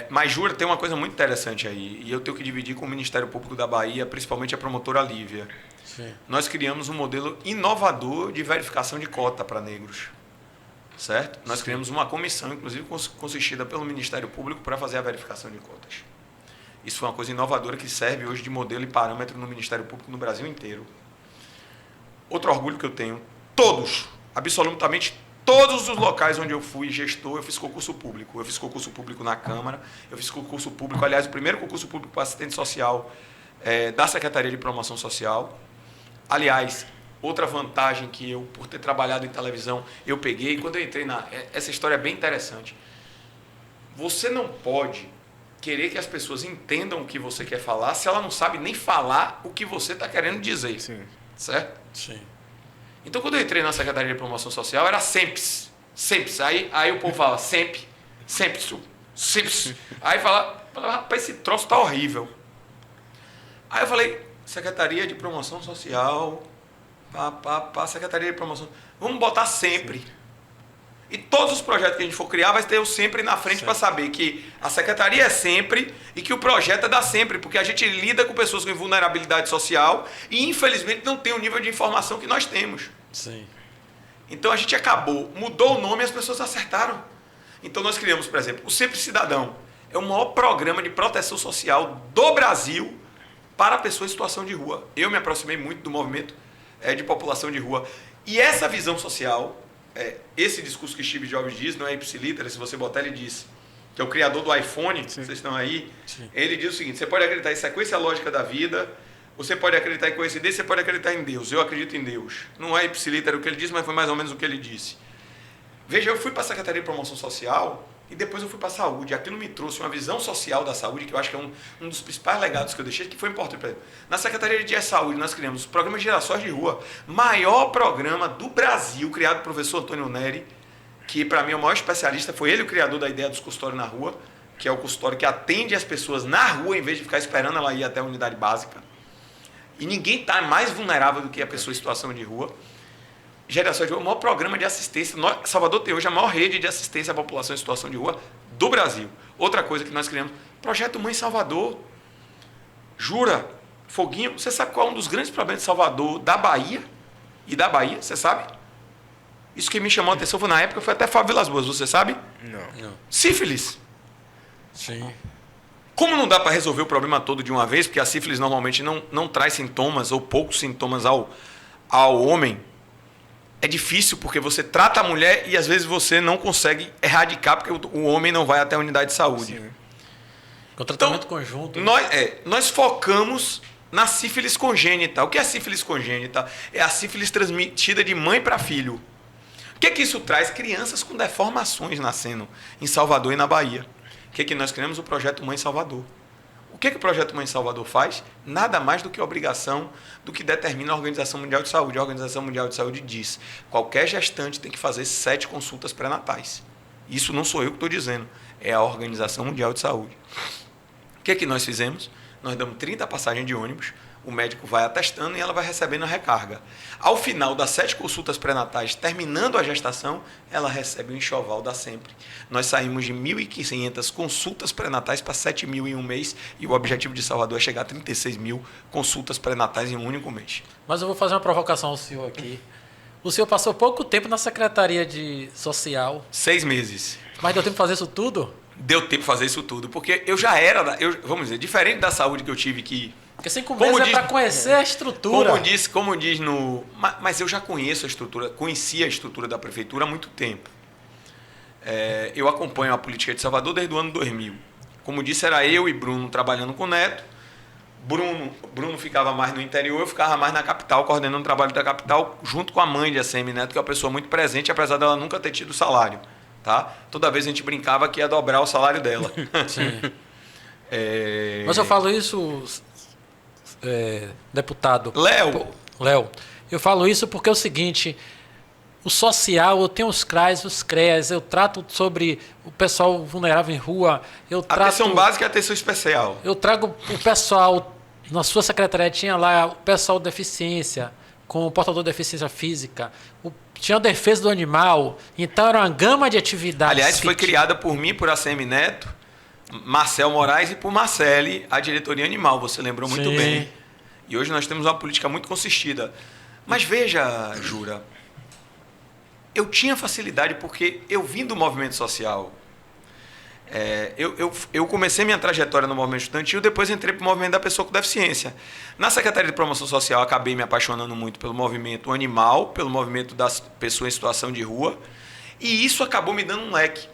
Mas, Jura, tem uma coisa muito interessante aí, e eu tenho que dividir com o Ministério Público da Bahia, principalmente a promotora Lívia. Sim. Nós criamos um modelo inovador de verificação de cota para negros. Certo? Nós criamos uma comissão, inclusive consistida pelo Ministério Público, para fazer a verificação de cotas. Isso foi uma coisa inovadora que serve hoje de modelo e parâmetro no Ministério Público no Brasil inteiro. Outro orgulho que eu tenho, absolutamente todos os locais onde eu fui gestor, eu fiz concurso público. Eu fiz concurso público na Câmara, eu fiz concurso público, aliás, o primeiro concurso público para assistente social da Secretaria de Promoção Social. Aliás, outra vantagem que eu, por ter trabalhado em televisão, eu peguei, quando eu entrei essa história é bem interessante. Você não pode querer que as pessoas entendam o que você quer falar se ela não sabe nem falar o que você está querendo dizer. Sim. Certo? Sim. Então, quando eu entrei na Secretaria de Promoção Social, era SEMPS. SEMPS. Aí o povo fala SEMP, SEMPS, SEMPS. Aí fala, rapaz, esse troço tá horrível. Aí eu falei, Secretaria de Promoção Social, Secretaria de Promoção. Vamos botar sempre. Sim. E todos os projetos que a gente for criar vai ter o sempre na frente para saber que a secretaria é sempre e que o projeto é da sempre, porque a gente lida com pessoas com vulnerabilidade social e, infelizmente, não tem o nível de informação que nós temos. Sim. Então, a gente mudou o nome e as pessoas acertaram. Então, nós criamos, por exemplo, o Sempre Cidadão. É o maior programa de proteção social do Brasil para pessoas em situação de rua. Eu me aproximei muito do movimento de população de rua. E essa visão social... esse discurso que Steve Jobs diz, não é ipsiliter, se você botar, ele diz, que é o criador do iPhone, sim, vocês estão aí, sim, ele diz o seguinte, você pode acreditar em sequência lógica da vida, você pode acreditar em coincidência, você pode acreditar em Deus. Eu acredito em Deus. Não é ipsiliter o que ele disse, mas foi mais ou menos o que ele disse. Veja, eu fui para a Secretaria de Promoção Social e depois eu fui para a saúde. Aquilo me trouxe uma visão social da saúde, que eu acho que é um dos principais legados que eu deixei, que foi importante para ele. Na Secretaria de Saúde, nós criamos o programa Gerações de Rua, maior programa do Brasil, criado pelo professor Antônio Neri, que para mim é o maior especialista, foi ele o criador da ideia dos consultórios na rua, que é o consultório que atende as pessoas na rua, em vez de ficar esperando ela ir até a unidade básica. E ninguém está mais vulnerável do que a pessoa em situação de rua. Gerações de Rua, o maior programa de assistência. Salvador tem hoje a maior rede de assistência à população em situação de rua do Brasil. Outra coisa que nós criamos, Projeto Mãe Salvador. Jura, Foguinho, você sabe qual é um dos grandes problemas de Salvador, da Bahia? E da Bahia, você sabe? Isso que me chamou a atenção foi na época, foi até Fábio Vilas Boas, você sabe? Não. Sífilis. Sim. Como não dá para resolver o problema todo de uma vez, porque a sífilis normalmente não traz sintomas ou poucos sintomas ao homem, é difícil porque você trata a mulher e às vezes você não consegue erradicar porque o homem não vai até a unidade de saúde. Sim. Com tratamento conjunto. Nós focamos na sífilis congênita. O que é sífilis congênita? É a sífilis transmitida de mãe para filho. O que isso traz? Crianças com deformações nascendo em Salvador e na Bahia. O que nós criamos? O Projeto Mãe Salvador. O que o Projeto Mãe Salvador faz? Nada mais do que obrigação do que determina a Organização Mundial de Saúde. A Organização Mundial de Saúde diz: qualquer gestante tem que fazer 7 consultas pré-natais. Isso não sou eu que estou dizendo, é a Organização Mundial de Saúde. O que nós fizemos? Nós damos 30 passagens de ônibus, o médico vai atestando e ela vai recebendo a recarga. Ao final das 7 consultas pré-natais, terminando a gestação, ela recebe o enxoval da Sempre. Nós saímos de 1.500 consultas pré-natais para 7.000 em um mês e o objetivo de Salvador é chegar a 36.000 consultas pré-natais em um único mês. Mas eu vou fazer uma provocação ao senhor aqui. O senhor passou pouco tempo na Secretaria de Social. 6 meses. Mas deu tempo de fazer isso tudo? Deu tempo de fazer isso tudo, porque eu já era, vamos dizer, diferente da saúde que eu tive que... Porque 5 meses é para conhecer a estrutura. Como diz no... Mas eu já conheço a estrutura, conhecia a estrutura da prefeitura há muito tempo. Eu acompanho a política de Salvador desde o ano 2000. Como disse, era eu e Bruno trabalhando com o Neto. Bruno ficava mais no interior, eu ficava mais na capital, coordenando o trabalho da capital, junto com a mãe de ACM Neto, que é uma pessoa muito presente, apesar dela nunca ter tido salário. Tá? Toda vez a gente brincava que ia dobrar o salário dela. Sim. Mas eu falo isso, deputado Léo, eu falo isso porque é o seguinte: o social, eu tenho os CRAs, os CREAs, eu trato sobre o pessoal vulnerável em rua. Atenção básica e atenção especial. Eu trago o pessoal, na sua secretaria tinha lá o pessoal de deficiência, com o portador de deficiência física, tinha a defesa do animal, então era uma gama de atividades. Aliás, foi criada por mim, por ACM Neto, Marcel Moraes e por Marcele, a diretoria animal, você lembrou muito bem. E hoje nós temos uma política muito consistida. Mas veja, Jura, eu tinha facilidade porque eu vim do movimento social. Eu comecei minha trajetória no movimento estudantil, depois entrei para o movimento da pessoa com deficiência. Na Secretaria de Promoção Social, acabei me apaixonando muito pelo movimento animal, pelo movimento das pessoas em situação de rua, e isso acabou me dando um leque.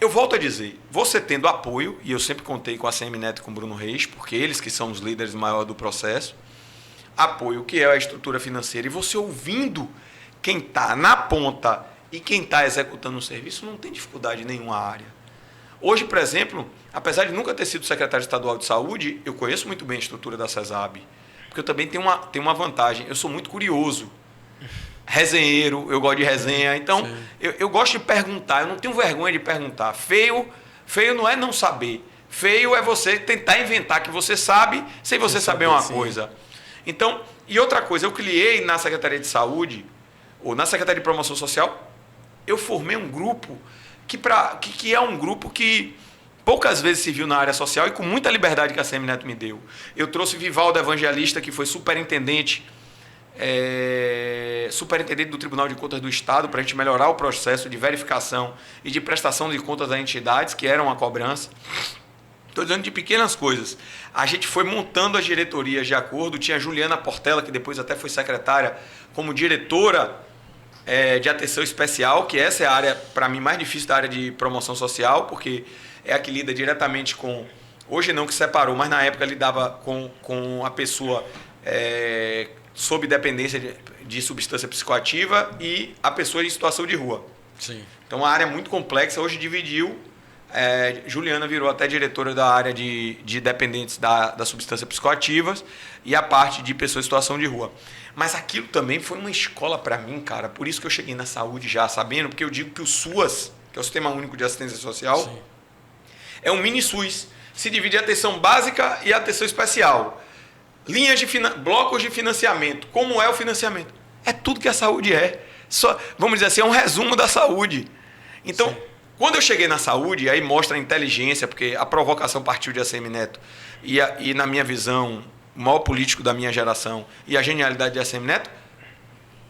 Eu volto a dizer, você tendo apoio, e eu sempre contei com a ACM Neto e com o Bruno Reis, porque eles que são os líderes maiores do processo, apoio, que é a estrutura financeira, e você ouvindo quem está na ponta e quem está executando o serviço, não tem dificuldade em nenhuma área. Hoje, por exemplo, apesar de nunca ter sido secretário estadual de saúde, eu conheço muito bem a estrutura da CESAB, porque eu também tenho uma vantagem, eu sou muito curioso, resenheiro, eu gosto de resenha, então eu gosto de perguntar, eu não tenho vergonha de perguntar. Feio não é não saber, feio é você tentar inventar que você sabe sem você saber uma coisa. Então, e outra coisa, eu criei na Secretaria de Saúde, ou na Secretaria de Promoção Social, eu formei um grupo que é um grupo que poucas vezes se viu na área social e com muita liberdade que a ACM Neto me deu. Eu trouxe Vivaldo Evangelista, que foi superintendente do Tribunal de Contas do Estado, para a gente melhorar o processo de verificação e de prestação de contas a entidades, que eram uma cobrança. Estou dizendo de pequenas coisas. A gente foi montando as diretorias de acordo. Tinha a Juliana Portela, que depois até foi secretária, como diretora de atenção especial, que essa é a área, para mim, mais difícil da área de promoção social, porque é a que lida diretamente com... Hoje não, que separou, mas na época lidava com a pessoa sob dependência de substância psicoativa e a pessoa em situação de rua. Sim. Então, a área é muito complexa. Hoje dividiu. Juliana virou até diretora da área de dependentes das substâncias psicoativas e a parte de pessoas em situação de rua. Mas aquilo também foi uma escola para mim, cara. Por isso que eu cheguei na saúde já sabendo, porque eu digo que o SUAS, que é o Sistema Único de Assistência Social, sim, é um mini SUS. Se divide em atenção básica e atenção especial. Blocos de financiamento. Como é o financiamento? É tudo que a saúde é. Vamos dizer assim, é um resumo da saúde. Então, sim, quando eu cheguei na saúde, aí mostra a inteligência, porque a provocação partiu de ACM Neto e na minha visão, o maior político da minha geração e a genialidade de ACM Neto,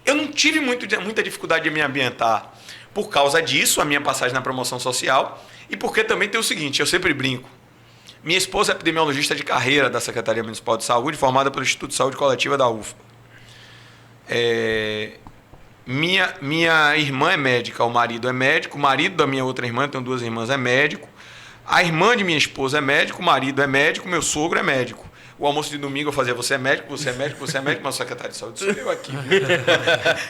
Eu não tive muita dificuldade de me ambientar por causa disso, a minha passagem na promoção social, e porque também tem o seguinte, eu sempre brinco. Minha esposa é epidemiologista de carreira da Secretaria Municipal de Saúde, formada pelo Instituto de Saúde Coletiva da UFPA. Minha irmã é médica, o marido é médico, o marido da minha outra irmã, eu tenho 2 irmãs, é médico, a irmã de minha esposa é médico, o marido é médico, meu sogro é médico. O almoço de domingo eu fazia, você é médico, você é médico, você é médico, mas o secretário de saúde sou eu aqui.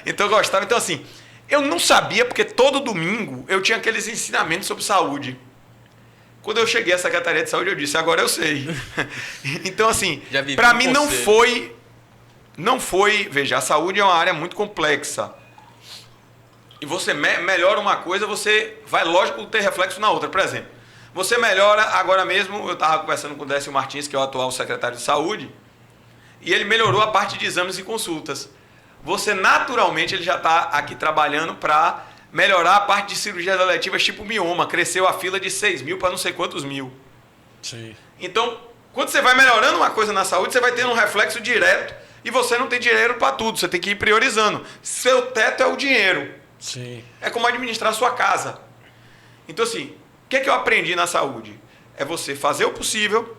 Então eu gostava. Então assim, eu não sabia, porque todo domingo eu tinha aqueles ensinamentos sobre saúde. Quando eu cheguei à Secretaria de Saúde, eu disse, agora eu sei. Então assim, para mim não foi, veja, a saúde é uma área muito complexa. E você melhora uma coisa, você vai, lógico, ter reflexo na outra. Por exemplo, você melhora, agora mesmo, eu estava conversando com o Décio Martins, que é o atual secretário de Saúde, e ele melhorou a parte de exames e consultas. Você, naturalmente, ele já está aqui trabalhando para melhorar a parte de cirurgias eletivas tipo mioma. Cresceu a fila de 6 mil para não sei quantos mil. Sim. Então, quando você vai melhorando uma coisa na saúde, você vai tendo um reflexo direto e você não tem dinheiro para tudo. Você tem que ir priorizando. Seu teto é o dinheiro. Sim. É como administrar a sua casa. Então, assim, o que é que eu aprendi na saúde? É você fazer o possível,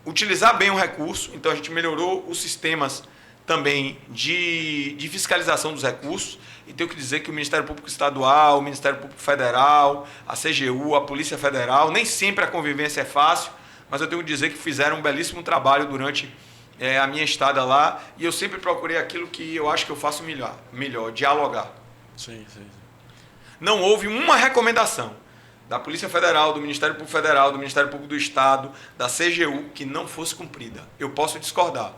utilizar bem o recurso. Então, a gente melhorou os sistemas também de fiscalização dos recursos. E tenho que dizer que o Ministério Público Estadual, o Ministério Público Federal, a CGU, a Polícia Federal, nem sempre a convivência é fácil, mas eu tenho que dizer que fizeram um belíssimo trabalho durante a minha estada lá. E eu sempre procurei aquilo que eu acho que eu faço melhor, dialogar. Sim, sim. Não houve uma recomendação da Polícia Federal, do Ministério Público Federal, do Ministério Público do Estado, da CGU, que não fosse cumprida. Eu posso discordar,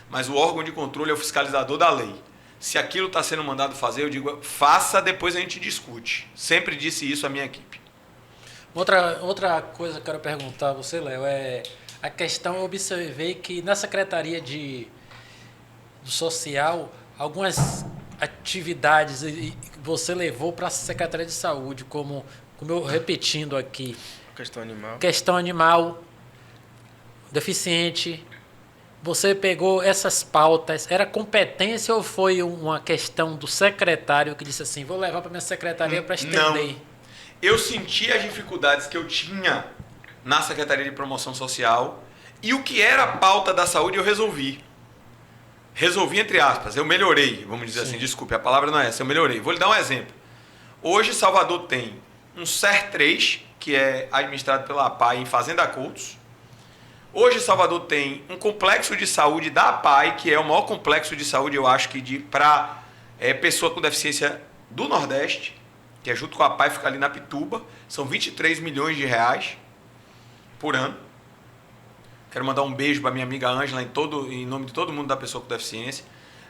mas o órgão de controle é o fiscalizador da lei. Se aquilo está sendo mandado fazer, eu digo, faça, depois a gente discute. Sempre disse isso à minha equipe. Outra coisa que eu quero perguntar a você, Léo, é a questão, eu observei que na Secretaria do Social, algumas atividades você levou para a Secretaria de Saúde, como eu repetindo aqui. Questão animal, deficiente. Você pegou essas pautas, era competência ou foi uma questão do secretário que disse assim, vou levar para minha secretaria para estender? Não. Eu senti as dificuldades que eu tinha na Secretaria de Promoção Social e o que era a pauta da saúde eu resolvi. Resolvi entre aspas, eu melhorei, vamos dizer assim, desculpe, a palavra não é essa, eu melhorei. Vou lhe dar um exemplo. Hoje Salvador tem um SER 3, que é administrado pela APAI em Fazenda Coutos. Hoje Salvador tem um complexo de saúde da APAI, que é o maior complexo de saúde, eu acho que para pessoa com deficiência do Nordeste, que é junto com a APAI, fica ali na Pituba, são 23 milhões de reais por ano. Quero mandar um beijo para minha amiga Ângela em nome de todo mundo da pessoa com deficiência.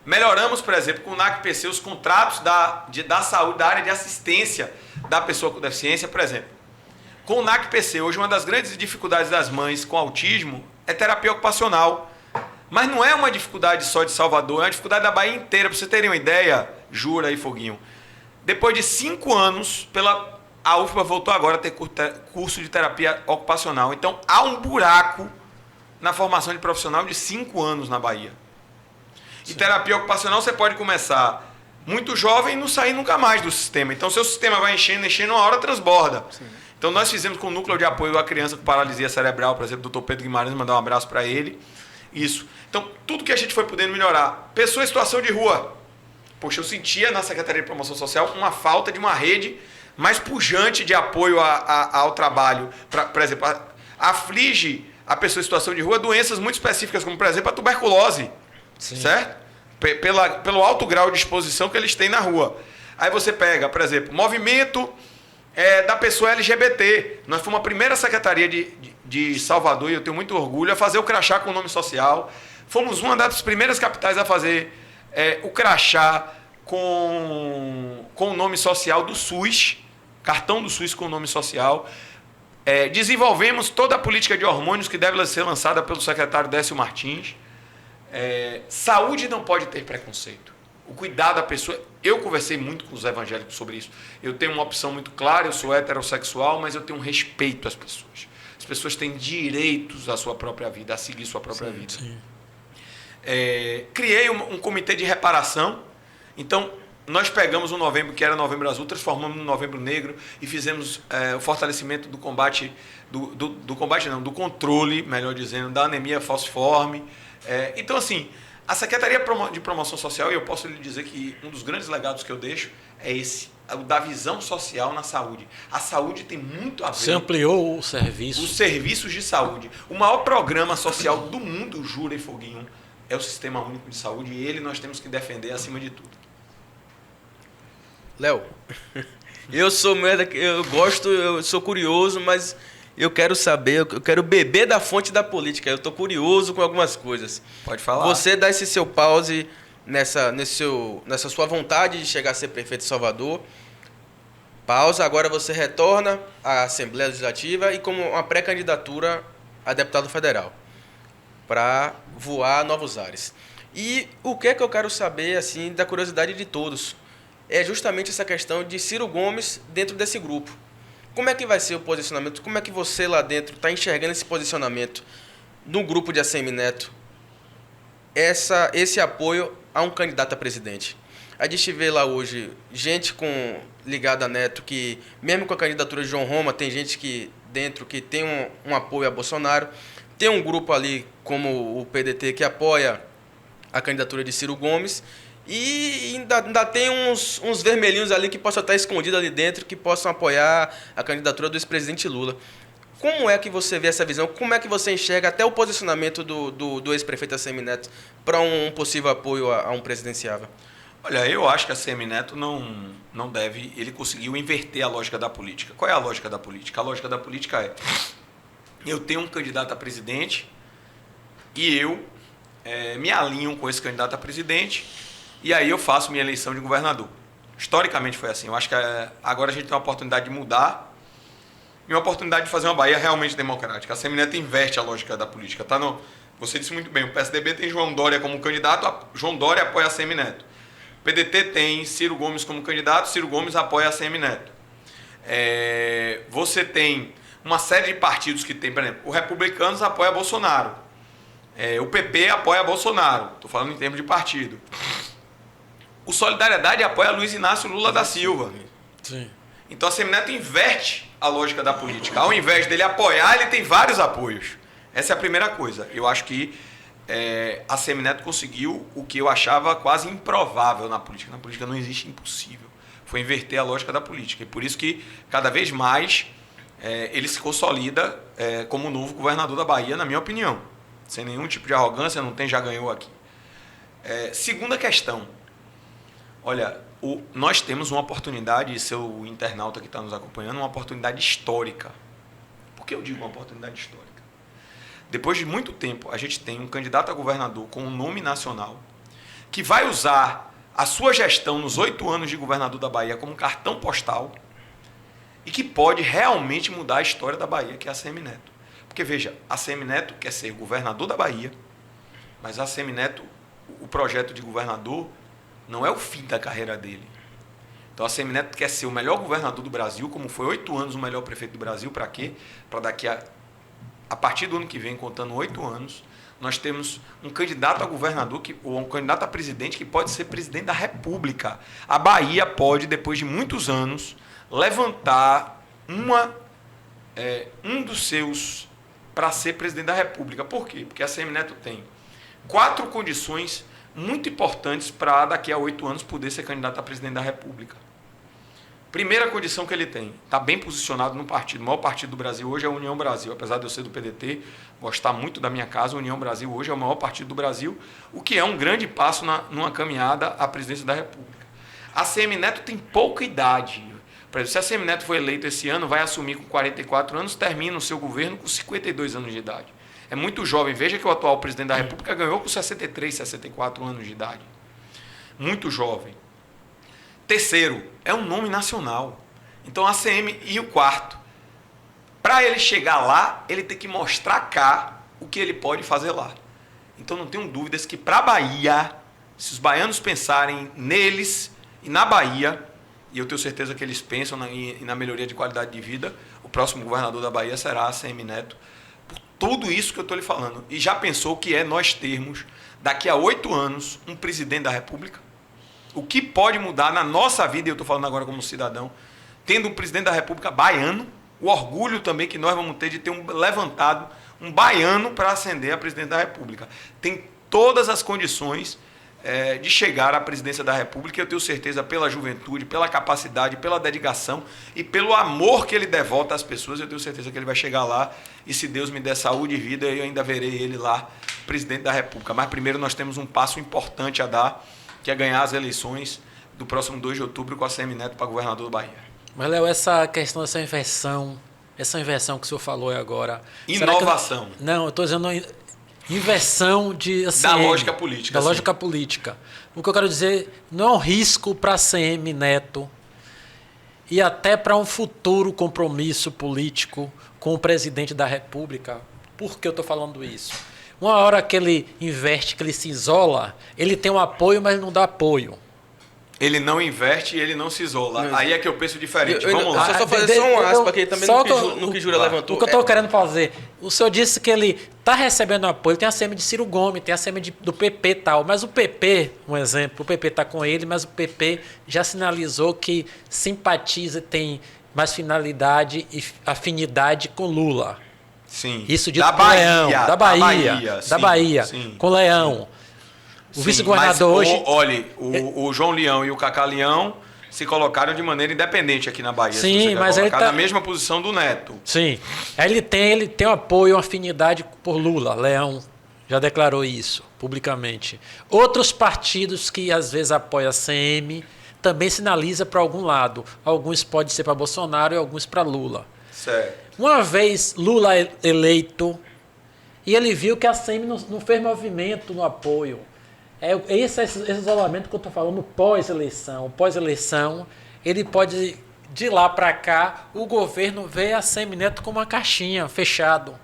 Melhoramos, por exemplo, com o NACPC os contratos da saúde, da área de assistência da pessoa com deficiência, por exemplo. Com o NACPC, hoje uma das grandes dificuldades das mães com autismo é terapia ocupacional. Mas não é uma dificuldade só de Salvador, é uma dificuldade da Bahia inteira. Para você terem uma ideia, Jura e Foguinho, depois de 5 anos, a UFPA voltou agora a ter curso de terapia ocupacional. Então, há um buraco na formação de profissional de 5 anos na Bahia. E terapia ocupacional você pode começar muito jovem e não sair nunca mais do sistema. Então, seu sistema vai enchendo, uma hora transborda. Sim. Então, nós fizemos com o Núcleo de Apoio à Criança com Paralisia Cerebral, por exemplo, do Dr. Pedro Guimarães, mandar um abraço para ele. Isso. Então, tudo que a gente foi podendo melhorar. Pessoa em situação de rua. Poxa, eu sentia na Secretaria de Promoção Social uma falta de uma rede mais pujante de apoio ao trabalho. Por exemplo, aflige a pessoa em situação de rua doenças muito específicas, como, por exemplo, a tuberculose. Sim. Certo? Pelo alto grau de exposição que eles têm na rua. Aí você pega, por exemplo, movimento da pessoa LGBT. Nós fomos a primeira secretaria de Salvador, e eu tenho muito orgulho, a fazer o crachá com o nome social. Fomos uma das primeiras capitais a fazer o crachá com o nome social do SUS, cartão do SUS com o nome social. Desenvolvemos toda a política de hormônios que deve ser lançada pelo secretário Décio Martins. Saúde não pode ter preconceito. O cuidado da pessoa... Eu conversei muito com os evangélicos sobre isso. Eu tenho uma opção muito clara, eu sou heterossexual, mas eu tenho um respeito às pessoas. As pessoas têm direitos à sua própria vida, a seguir sua própria vida. Sim. Criei um comitê de reparação Então, nós pegamos o novembro, que era Novembro Azul, transformamos no Novembro Negro e fizemos o fortalecimento do combate, do controle, melhor dizendo, da anemia falciforme. Então, assim, a Secretaria de Promoção Social, e eu posso lhe dizer que um dos grandes legados que eu deixo é esse, o da visão social na saúde. A saúde tem muito a ver... Você ampliou o serviço. Os serviços de saúde. O maior programa social do mundo, Jura e Foguinho, é o Sistema Único de Saúde, e ele nós temos que defender acima de tudo. Léo, eu sou curioso, mas eu quero saber, eu quero beber da fonte da política. Eu estou curioso com algumas coisas. Pode falar. Você dá esse seu pause nessa sua vontade de chegar a ser prefeito de Salvador. Pausa, agora você retorna à Assembleia Legislativa e como uma pré-candidatura a deputado federal para voar novos ares. E o que é que eu quero saber, assim, da curiosidade de todos, é justamente essa questão de Ciro Gomes dentro desse grupo. Como é que vai ser o posicionamento? Como é que você lá dentro está enxergando esse posicionamento no grupo de ACM Neto? Esse apoio a um candidato a presidente. A gente vê lá hoje gente ligada a Neto, que mesmo com a candidatura de João Roma, tem gente que dentro que tem um apoio a Bolsonaro. Tem um grupo ali como o PDT que apoia a candidatura de Ciro Gomes. E ainda tem uns vermelhinhos ali que possam estar escondidos ali dentro, que possam apoiar a candidatura do ex-presidente Lula. Como é que você vê essa visão? Como é que você enxerga até o posicionamento do ex-prefeito ACM Neto para um possível apoio a um presidenciável? Olha, eu acho que a ACM Neto não deve... Ele conseguiu inverter a lógica da política. Qual é a lógica da política? A lógica da política é... Eu tenho um candidato a presidente e eu me alinho com esse candidato a presidente e aí eu faço minha eleição de governador. Historicamente foi assim. Eu acho que agora a gente tem uma oportunidade de mudar e uma oportunidade de fazer uma Bahia realmente democrática. A ACM Neto inverte a lógica da política. Você disse muito bem, o PSDB tem João Dória como candidato, João Dória apoia a ACM Neto. O PDT tem Ciro Gomes como candidato, Ciro Gomes apoia a ACM Neto. Você tem uma série de partidos que tem, por exemplo, o Republicanos apoia Bolsonaro. O PP apoia Bolsonaro. Estou falando em termos de partido. O Solidariedade apoia Luiz Inácio Lula da Silva. Sim. Então a ACM Neto inverte a lógica da política. Ao invés dele apoiar, ele tem vários apoios. Essa é a primeira coisa. Eu acho que a ACM Neto conseguiu o que eu achava quase improvável na política. Na política não existe impossível. Foi inverter a lógica da política. E por isso que, cada vez mais, ele se consolida como o novo governador da Bahia, na minha opinião. Sem nenhum tipo de arrogância, já ganhou aqui. Segunda questão. Olha, nós temos uma oportunidade, seu internauta que está nos acompanhando, uma oportunidade histórica. Por que eu digo uma oportunidade histórica? Depois de muito tempo, a gente tem um candidato a governador com um nome nacional que vai usar a sua gestão nos 8 anos de governador da Bahia como um cartão postal e que pode realmente mudar a história da Bahia, que é a ACM Neto. Porque, veja, a ACM Neto quer ser governador da Bahia, mas a ACM Neto, o projeto de governador, não é o fim da carreira dele. Então a ACM Neto quer ser o melhor governador do Brasil, como foi 8 anos o melhor prefeito do Brasil. Para quê? Para daqui a partir do ano que vem, contando 8 anos, nós temos um candidato a governador, ou um candidato a presidente que pode ser presidente da República. A Bahia pode, depois de muitos anos, levantar um dos seus para ser presidente da República. Por quê? Porque a ACM Neto tem 4 condições muito importantes para daqui a 8 anos poder ser candidato a presidente da República. Primeira condição que ele tem, está bem posicionado no partido. O maior partido do Brasil hoje é a União Brasil. Apesar de eu ser do PDT, gostar muito da minha casa, a União Brasil hoje é o maior partido do Brasil, o que é um grande passo numa caminhada à presidência da República. A ACM Neto tem pouca idade. Por exemplo, se a ACM Neto for eleito esse ano, vai assumir com 44 anos, termina o seu governo com 52 anos de idade. É muito jovem. Veja que o atual presidente da República ganhou com 63, 64 anos de idade. Muito jovem. Terceiro, é um nome nacional. Então a ACM, e o quarto, para ele chegar lá, ele tem que mostrar cá o que ele pode fazer lá. Então não tenho dúvidas que para a Bahia, se os baianos pensarem neles e na Bahia, e eu tenho certeza que eles pensam na melhoria de qualidade de vida, o próximo governador da Bahia será a ACM Neto. Tudo isso que eu estou lhe falando. E já pensou que nós termos, daqui a 8 anos, um presidente da República? O que pode mudar na nossa vida, e eu estou falando agora como cidadão, tendo um presidente da República baiano, o orgulho também que nós vamos ter de ter levantado um baiano para ascender a presidente da República. Tem todas as condições de chegar à presidência da República, eu tenho certeza, pela juventude, pela capacidade, pela dedicação e pelo amor que ele devota às pessoas, eu tenho certeza que ele vai chegar lá e, se Deus me der saúde e vida, eu ainda verei ele lá, presidente da República. Mas primeiro nós temos um passo importante a dar, que é ganhar as eleições do próximo 2 de outubro com a ACM Neto para governador da Bahia. Mas, Léo, essa questão dessa inversão que o senhor falou agora... Inovação. Não, eu estou dizendo inversão de ACM, da lógica política. Da lógica política. O que eu quero dizer, não é um risco para a ACM Neto e até para um futuro compromisso político com o presidente da República. Por que eu estou falando isso? Uma hora que ele investe, que ele se isola, ele tem um apoio, mas não dá apoio. Ele não investe e ele não se isola. Aí é que eu penso diferente. Vamos lá. Só fazer só um aspa aqui também no que Jura levantou. O que eu estou querendo fazer, o senhor disse que ele está recebendo apoio, ele tem a ACM de Ciro Gomes, tem a ACM do PP e tal, mas o PP, um exemplo, o PP está com ele, mas o PP já sinalizou que simpatiza, tem mais finalidade e afinidade com Lula. Sim. Isso dito com Leão, da Bahia, sim, com Leão. O vice-governador hoje... Olha, o João Leão e o Cacá Leão se colocaram de maneira independente aqui na Bahia. Sim, mas ele está na mesma posição do Neto. Sim. Ele tem um apoio, uma afinidade por Lula. Leão já declarou isso publicamente. Outros partidos que às vezes apoiam a CM também sinaliza para algum lado. Alguns podem ser para Bolsonaro e alguns para Lula. Certo. Uma vez Lula eleito, e ele viu que a CM não fez movimento no apoio. Esse isolamento que eu estou falando pós-eleição. Pós-eleição, ele pode, de lá para cá, o governo vê a ACM Neto como uma caixinha, fechado.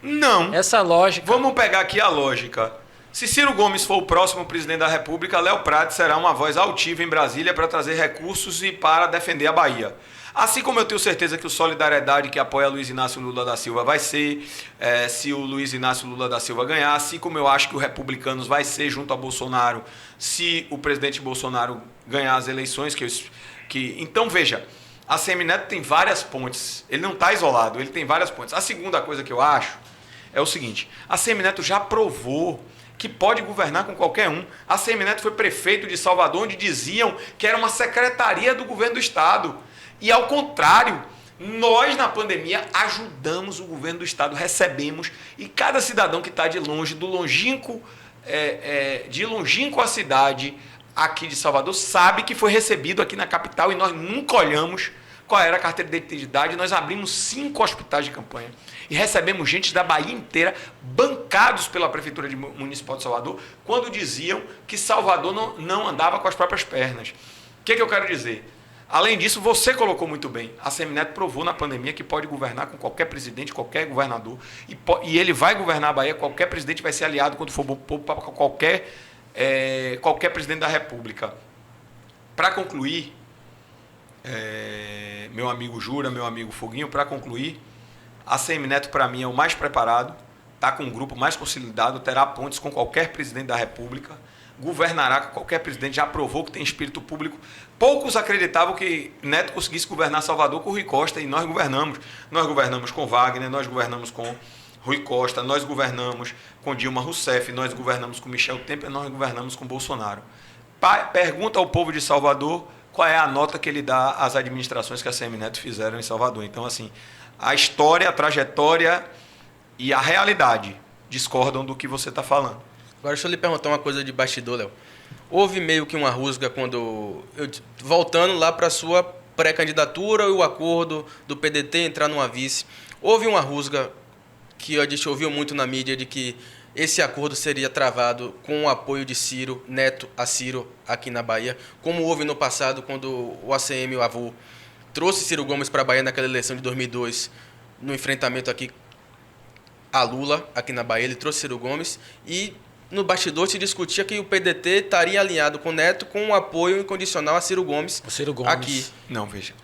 Não. Essa lógica... Vamos pegar aqui a lógica. Se Ciro Gomes for o próximo presidente da República, Léo Prates será uma voz altiva em Brasília para trazer recursos e para defender a Bahia. Assim como eu tenho certeza que o Solidariedade, que apoia Luiz Inácio Lula da Silva, vai ser, se o Luiz Inácio Lula da Silva ganhar, assim como eu acho que o Republicanos vai ser junto a Bolsonaro, se o presidente Bolsonaro ganhar as eleições. Então, veja, a ACM Neto tem várias pontes, ele não está isolado, ele tem várias pontes. A segunda coisa que eu acho é o seguinte, a ACM Neto já provou que pode governar com qualquer um. A ACM Neto foi prefeito de Salvador, onde diziam que era uma secretaria do governo do Estado. E, ao contrário, nós, na pandemia, ajudamos o governo do Estado, recebemos, e cada cidadão que está de longe, de longínquo a cidade aqui de Salvador, sabe que foi recebido aqui na capital e nós nunca olhamos qual era a carteira de identidade. Nós abrimos 5 hospitais de campanha e recebemos gente da Bahia inteira, bancados pela Prefeitura Municipal de Salvador, quando diziam que Salvador não andava com as próprias pernas. O que eu quero dizer? Além disso, você colocou muito bem, a ACM Neto provou na pandemia que pode governar com qualquer presidente, qualquer governador, e ele vai governar a Bahia, qualquer presidente vai ser aliado quando for para qualquer presidente da República. Para concluir, meu amigo Jura, meu amigo Foguinho, para concluir, a ACM Neto para mim é o mais preparado, está com um grupo mais consolidado, terá pontes com qualquer presidente da República, governará com qualquer presidente, já provou que tem espírito público. Poucos acreditavam que Neto conseguisse governar Salvador com Rui Costa, e nós governamos. Nós governamos com Wagner, nós governamos com Rui Costa, nós governamos com Dilma Rousseff, nós governamos com Michel Temer, nós governamos com Bolsonaro. Pergunta ao povo de Salvador qual é a nota que ele dá às administrações que a ACM Neto fizeram em Salvador. Então, assim, a história, a trajetória e a realidade discordam do que você está falando. Agora, deixa eu lhe perguntar uma coisa de bastidor, Léo. Houve meio que uma rusga quando... voltando lá para a sua pré-candidatura e o acordo do PDT entrar numa vice. Houve uma rusga que a gente ouviu muito na mídia de que esse acordo seria travado com o apoio de Ciro, Neto a Ciro, aqui na Bahia, como houve no passado quando o ACM, o avô, trouxe Ciro Gomes para a Bahia naquela eleição de 2002, no enfrentamento aqui a Lula, aqui na Bahia. Ele trouxe Ciro Gomes e... no bastidor se discutia que o PDT estaria alinhado com o Neto com um apoio incondicional a Ciro Gomes, aqui. Não, veja.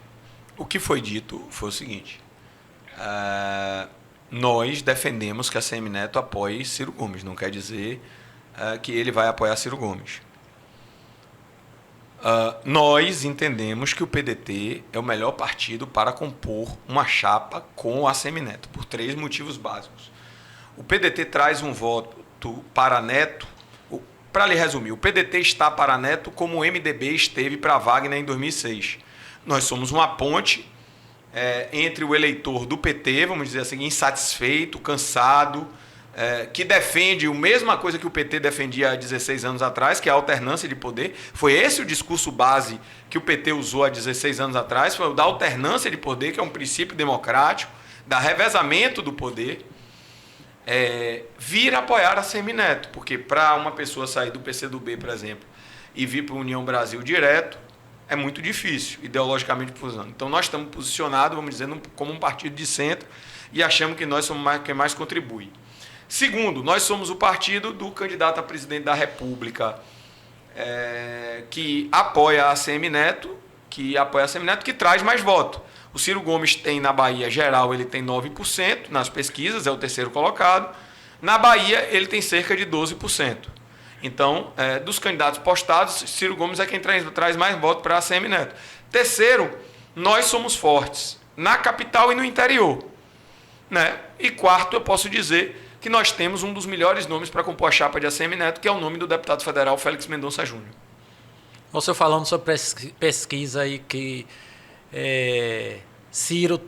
O que foi dito foi o seguinte. Nós defendemos que a ACM Neto apoie Ciro Gomes. Não quer dizer que ele vai apoiar Ciro Gomes. Nós entendemos que o PDT é o melhor partido para compor uma chapa com o Assemineto, por 3 motivos básicos. O PDT traz um voto para Neto. Para lhe resumir, o PDT está para Neto como o MDB esteve para Wagner em 2006. Nós somos uma ponte entre o eleitor do PT, vamos dizer assim, insatisfeito, cansado, que defende a mesma coisa que o PT defendia há 16 anos atrás, que é a alternância de poder. Foi esse o discurso base que o PT usou há 16 anos atrás, foi o da alternância de poder, que é um princípio democrático, da revezamento do poder. Vir apoiar a Semineto, porque para uma pessoa sair do PCdoB, por exemplo, e vir para a União Brasil direto, é muito difícil, ideologicamente posicionado. Então, nós estamos posicionados, vamos dizer, como um partido de centro e achamos que nós somos quem mais contribui. Segundo, nós somos o partido do candidato a presidente da República que apoia a Semineto, que traz mais voto. O Ciro Gomes tem na Bahia geral, ele tem 9% nas pesquisas, é o terceiro colocado. Na Bahia, ele tem cerca de 12%. Então, dos candidatos postados, Ciro Gomes é quem traz mais voto para a Semineto. Terceiro, nós somos fortes na capital e no interior. Né? E quarto, eu posso dizer que nós temos um dos melhores nomes para compor a chapa de ACM Neto, que é o nome do deputado federal Félix Mendonça Júnior. Você falando sobre pesquisa aí que Ciro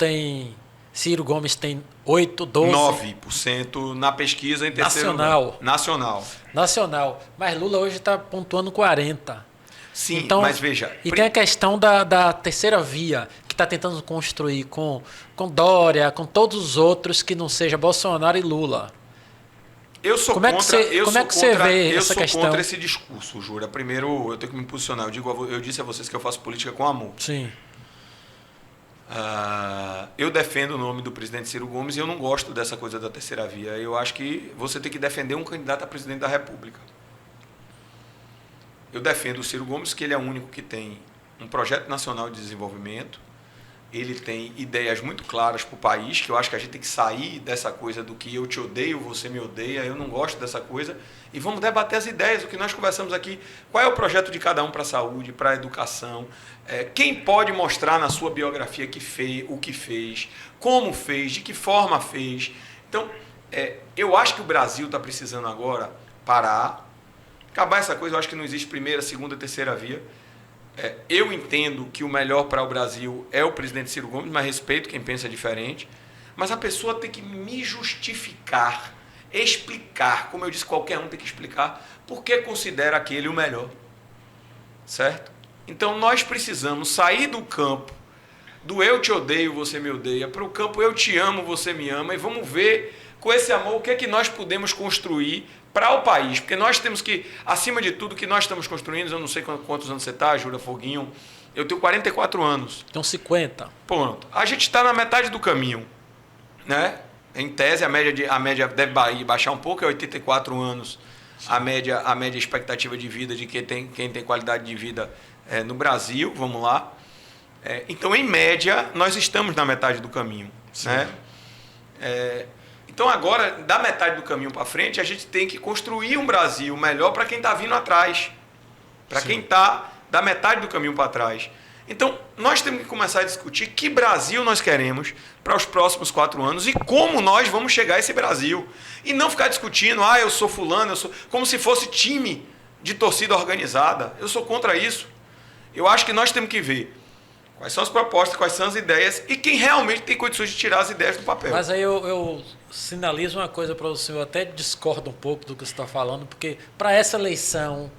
Gomes tem 8, 12... 9% na pesquisa em terceiro lugar. Nacional. Mas Lula hoje está pontuando 40%. Sim, então, mas veja... E tem a questão da terceira via, que está tentando construir com Dória, com todos os outros que não seja Bolsonaro e Lula. Eu sou como é que você vê essa questão? Eu sou contra esse discurso, Jura. Primeiro, eu tenho que me posicionar. Eu disse a vocês que eu faço política com amor. Sim. Eu defendo o nome do presidente Ciro Gomes e eu não gosto dessa coisa da terceira via. Eu acho que você tem que defender um candidato a presidente da República. Eu defendo o Ciro Gomes, que ele é o único que tem um projeto nacional de desenvolvimento. Ele tem ideias muito claras para o país, que eu acho que a gente tem que sair dessa coisa do que eu te odeio, você me odeia, eu não gosto dessa coisa, e vamos debater as ideias, o que nós conversamos aqui, qual é o projeto de cada um para a saúde, para a educação, quem pode mostrar na sua biografia o que fez, como fez, de que forma fez. Então, eu acho que o Brasil está precisando agora parar, acabar essa coisa. Eu acho que não existe primeira, segunda, terceira via. Eu entendo que o melhor para o Brasil é o presidente Ciro Gomes, mas respeito quem pensa diferente. Mas a pessoa tem que me justificar, explicar, como eu disse, qualquer um tem que explicar, por que considera aquele o melhor. Certo? Então nós precisamos sair do campo do eu te odeio, você me odeia, para o campo eu te amo, você me ama, e vamos ver com esse amor o que é que nós podemos construir para o país, porque nós temos que, acima de tudo, que nós estamos construindo, eu não sei quantos anos você está, Jura Foguinho, eu tenho 44 anos. Então 50. Pronto. A gente está na metade do caminho, né? Em tese, a média deve baixar um pouco, é 84 anos. A média expectativa de vida de quem tem qualidade de vida no Brasil, vamos lá. Então, em média, nós estamos na metade do caminho. Né? Então, agora, da metade do caminho para frente, a gente tem que construir um Brasil melhor para quem está vindo atrás. Para quem está da metade do caminho para trás. Então, nós temos que começar a discutir que Brasil nós queremos para os próximos 4 anos e como nós vamos chegar a esse Brasil. E não ficar discutindo, eu sou fulano, como se fosse time de torcida organizada. Eu sou contra isso. Eu acho que nós temos que ver quais são as propostas, quais são as ideias e quem realmente tem condições de tirar as ideias do papel. Mas aí eu sinalizo uma coisa para o senhor, eu até discordo um pouco do que você está falando, porque para essa eleição,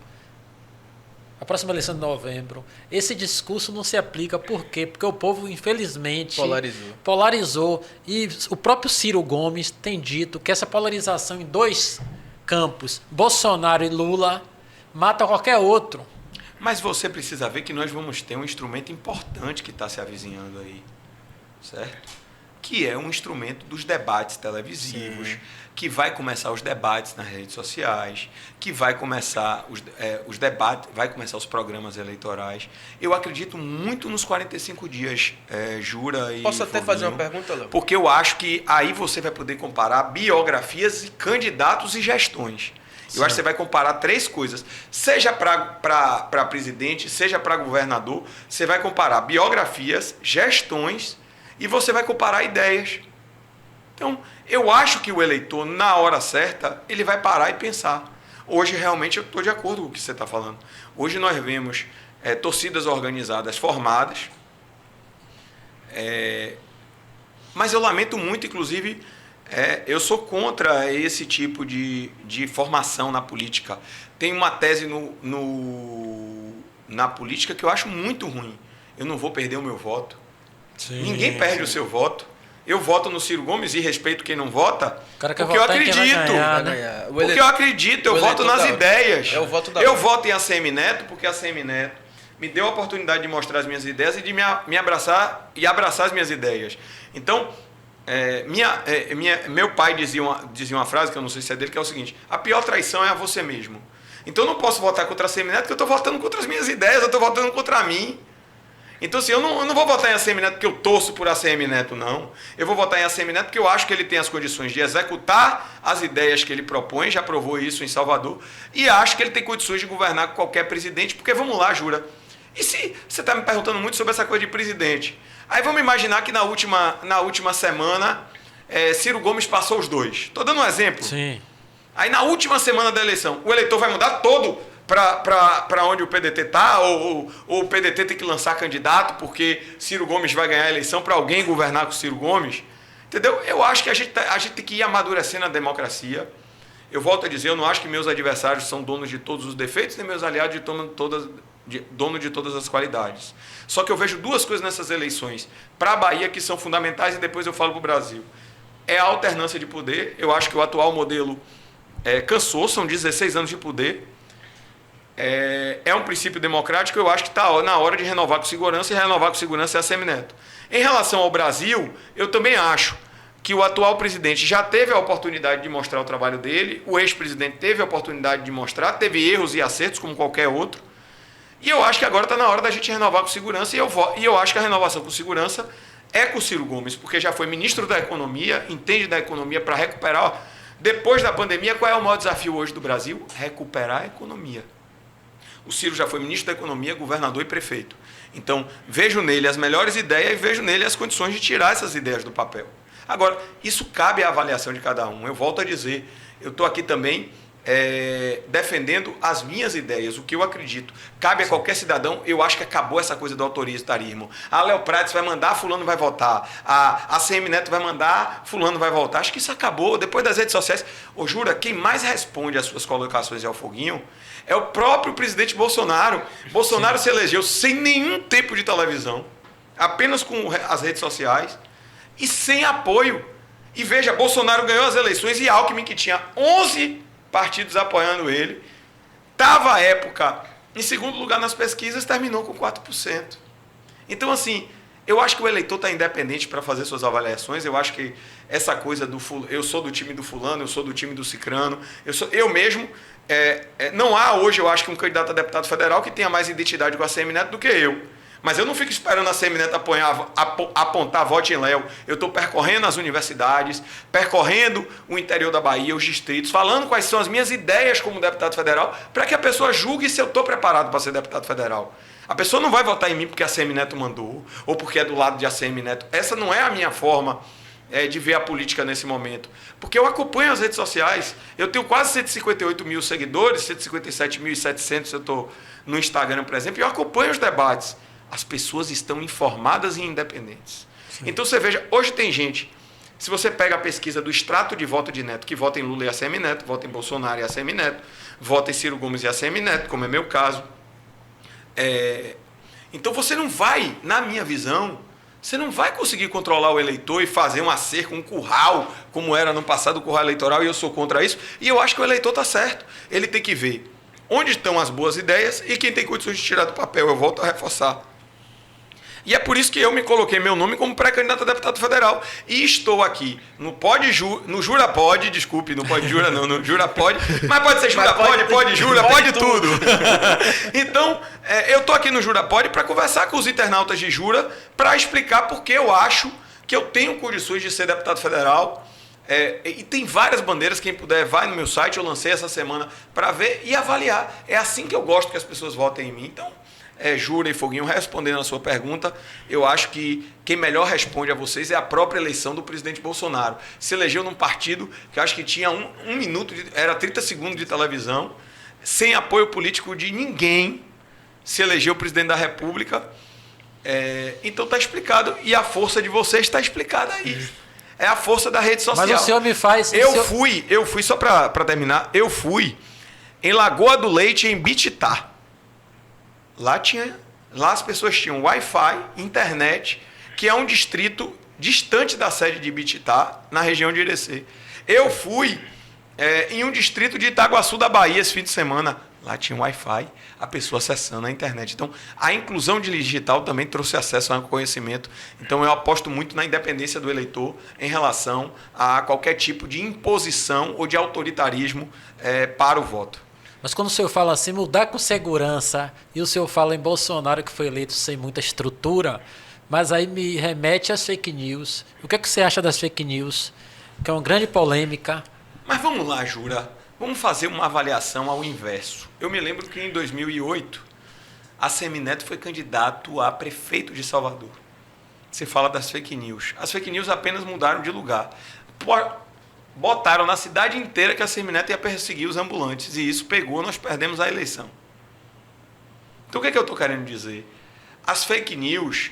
a próxima eleição de novembro, esse discurso não se aplica. Por quê? Porque o povo, infelizmente, polarizou. E o próprio Ciro Gomes tem dito que essa polarização em 2 campos, Bolsonaro e Lula, mata qualquer outro. Mas você precisa ver que nós vamos ter um instrumento importante que está se avizinhando aí, certo? Que é um instrumento dos debates televisivos, que vai começar os debates nas redes sociais, que vai começar os debates, vai começar os programas eleitorais. Eu acredito muito nos 45 dias, Jura e Posso até Foguinho, fazer uma pergunta, Léo? Porque eu acho que aí você vai poder comparar biografias e candidatos e gestões. Eu acho que você vai comparar 3 coisas. Seja para presidente, seja para governador, você vai comparar biografias, gestões e você vai comparar ideias. Então, eu acho que o eleitor, na hora certa, ele vai parar e pensar. Hoje, realmente, eu estou de acordo com o que você está falando. Hoje nós vemos torcidas organizadas formadas, mas eu lamento muito, inclusive, eu sou contra esse tipo de formação na política. Tem uma tese na política que eu acho muito ruim. Eu não vou perder o meu voto. Sim, Ninguém perde o seu voto. Eu voto no Ciro Gomes e respeito quem não vota, porque eu acredito. Porque eu acredito, eu voto nas ideias. É o voto da eu voto em ACM Neto porque a ACM Neto me deu a oportunidade de mostrar as minhas ideias e de me abraçar e abraçar as minhas ideias. Então, meu pai dizia uma frase, que eu não sei se é dele, que é o seguinte: a pior traição é a você mesmo. Então, eu não posso votar contra a ACM Neto porque eu estou votando contra as minhas ideias, eu estou votando contra mim. Então, assim, eu não vou votar em ACM Neto porque eu torço por ACM Neto, não. Eu vou votar em ACM Neto porque eu acho que ele tem as condições de executar as ideias que ele propõe, já provou isso em Salvador, e acho que ele tem condições de governar com qualquer presidente, porque vamos lá, Jura. E se você está me perguntando muito sobre essa coisa de presidente? Aí vamos imaginar que na última semana Ciro Gomes passou os 2. Estou dando um exemplo. Sim. Aí na última semana da eleição, o eleitor vai mudar todo para onde o PDT está, ou o PDT tem que lançar candidato porque Ciro Gomes vai ganhar a eleição para alguém governar com Ciro Gomes. Entendeu? Eu acho que a gente tem que ir amadurecendo a democracia. Eu volto a dizer, eu não acho que meus adversários são donos de todos os defeitos, nem meus aliados dono de todas as qualidades. Só que eu vejo 2 coisas nessas eleições para a Bahia que são fundamentais e depois eu falo para o Brasil. É a alternância de poder. Eu acho que o atual modelo cansou, são 16 anos de poder. É um princípio democrático, eu acho que está na hora de renovar com segurança, e renovar com segurança é a ACM Neto. Em relação ao Brasil, eu também acho que o atual presidente já teve a oportunidade de mostrar o trabalho dele, o ex-presidente teve a oportunidade de mostrar, teve erros e acertos como qualquer outro, e eu acho que agora está na hora da gente renovar com segurança, e eu acho que a renovação com segurança é com o Ciro Gomes, porque já foi ministro da Economia, entende da economia para recuperar. Depois da pandemia, qual é o maior desafio hoje do Brasil? Recuperar a economia. O Ciro já foi ministro da Economia, governador e prefeito. Então, vejo nele as melhores ideias e vejo nele as condições de tirar essas ideias do papel. Agora, isso cabe à avaliação de cada um. Eu volto a dizer, eu estou aqui também defendendo as minhas ideias, o que eu acredito. Cabe a qualquer cidadão, eu acho que acabou essa coisa do autoritarismo. A Léo Prates vai mandar, fulano vai votar. A ACM Neto vai mandar, fulano vai votar. Acho que isso acabou. Depois das redes sociais, Jura, quem mais responde às suas colocações ao foguinho é o próprio presidente Bolsonaro. Bolsonaro se elegeu sem nenhum tempo de televisão, apenas com as redes sociais e sem apoio. E veja, Bolsonaro ganhou as eleições e Alckmin, que tinha 11 partidos apoiando ele, estava à época em segundo lugar nas pesquisas, terminou com 4%. Então, assim, eu acho que o eleitor está independente para fazer suas avaliações. Eu acho que essa coisa eu sou do time do fulano, eu sou do time do cicrano, eu mesmo. Não há hoje, eu acho, que um candidato a deputado federal que tenha mais identidade com a ACM Neto do que eu. Mas eu não fico esperando a ACM Neto apontar voto em Léo. Eu estou percorrendo as universidades, percorrendo o interior da Bahia, os distritos, falando quais são as minhas ideias como deputado federal, para que a pessoa julgue se eu estou preparado para ser deputado federal. A pessoa não vai votar em mim porque a ACM Neto mandou, ou porque é do lado de ACM Neto. Essa não é a minha forma de ver a política nesse momento. Porque eu acompanho as redes sociais. Eu tenho quase 158 mil seguidores, 157.700 eu estou no Instagram, por exemplo, e eu acompanho os debates. As pessoas estão informadas e independentes. Sim. Então você veja, hoje tem gente, se você pega a pesquisa do extrato de voto de Neto, que vota em Lula e ACM Neto, vota em Bolsonaro e ACM Neto, vota em Ciro Gomes e ACM Neto, como é meu caso. Então você não vai, na minha visão, você não vai conseguir controlar o eleitor e fazer uma cerca, um curral, como era no passado o curral eleitoral, e eu sou contra isso. E eu acho que o eleitor está certo. Ele tem que ver onde estão as boas ideias e quem tem condições de tirar do papel. Eu volto a reforçar. E é por isso que eu me coloquei meu nome como pré-candidato a deputado federal. E estou aqui no Jura Pode, desculpe, não pode Jura não, no Jura Pode, mas pode ser Jura pode Jura, pode tudo. Então, eu estou aqui no Jura Pode para conversar com os internautas de Jura, para explicar por que eu acho que eu tenho condições de ser deputado federal. E tem várias bandeiras, quem puder, vai no meu site, eu lancei essa semana para ver e avaliar. É assim que eu gosto que as pessoas votem em mim. Então, Jura e Foguinho, respondendo a sua pergunta, eu acho que quem melhor responde a vocês é a própria eleição do presidente Bolsonaro. Se elegeu num partido que eu acho que tinha um minuto, era 30 segundos de televisão, sem apoio político de ninguém, se elegeu o presidente da República. Então está explicado, e a força de vocês está explicada aí. É a força da rede social. Mas o senhor me faz... Eu fui, só para terminar, eu fui em Lagoa do Leite, em Bititá. Lá as pessoas tinham Wi-Fi, internet, que é um distrito distante da sede de Bititá, na região de Irecê. Eu fui em um distrito de Itaguaçu da Bahia esse fim de semana. Lá tinha Wi-Fi, a pessoa acessando a internet. Então, a inclusão digital também trouxe acesso ao conhecimento. Então, eu aposto muito na independência do eleitor em relação a qualquer tipo de imposição ou de autoritarismo para o voto. Mas quando o senhor fala assim, mudar com segurança, e o senhor fala em Bolsonaro, que foi eleito sem muita estrutura, mas aí me remete às fake news. O que é que você acha das fake news? Que é uma grande polêmica. Mas vamos lá, Jura. Vamos fazer uma avaliação ao inverso. Eu me lembro que em 2008, a Semineto foi candidato a prefeito de Salvador. Você fala das fake news. As fake news apenas mudaram de lugar. Botaram na cidade inteira que a Semineto ia perseguir os ambulantes. E isso pegou, nós perdemos a eleição. Então o que eu estou querendo dizer? As fake news,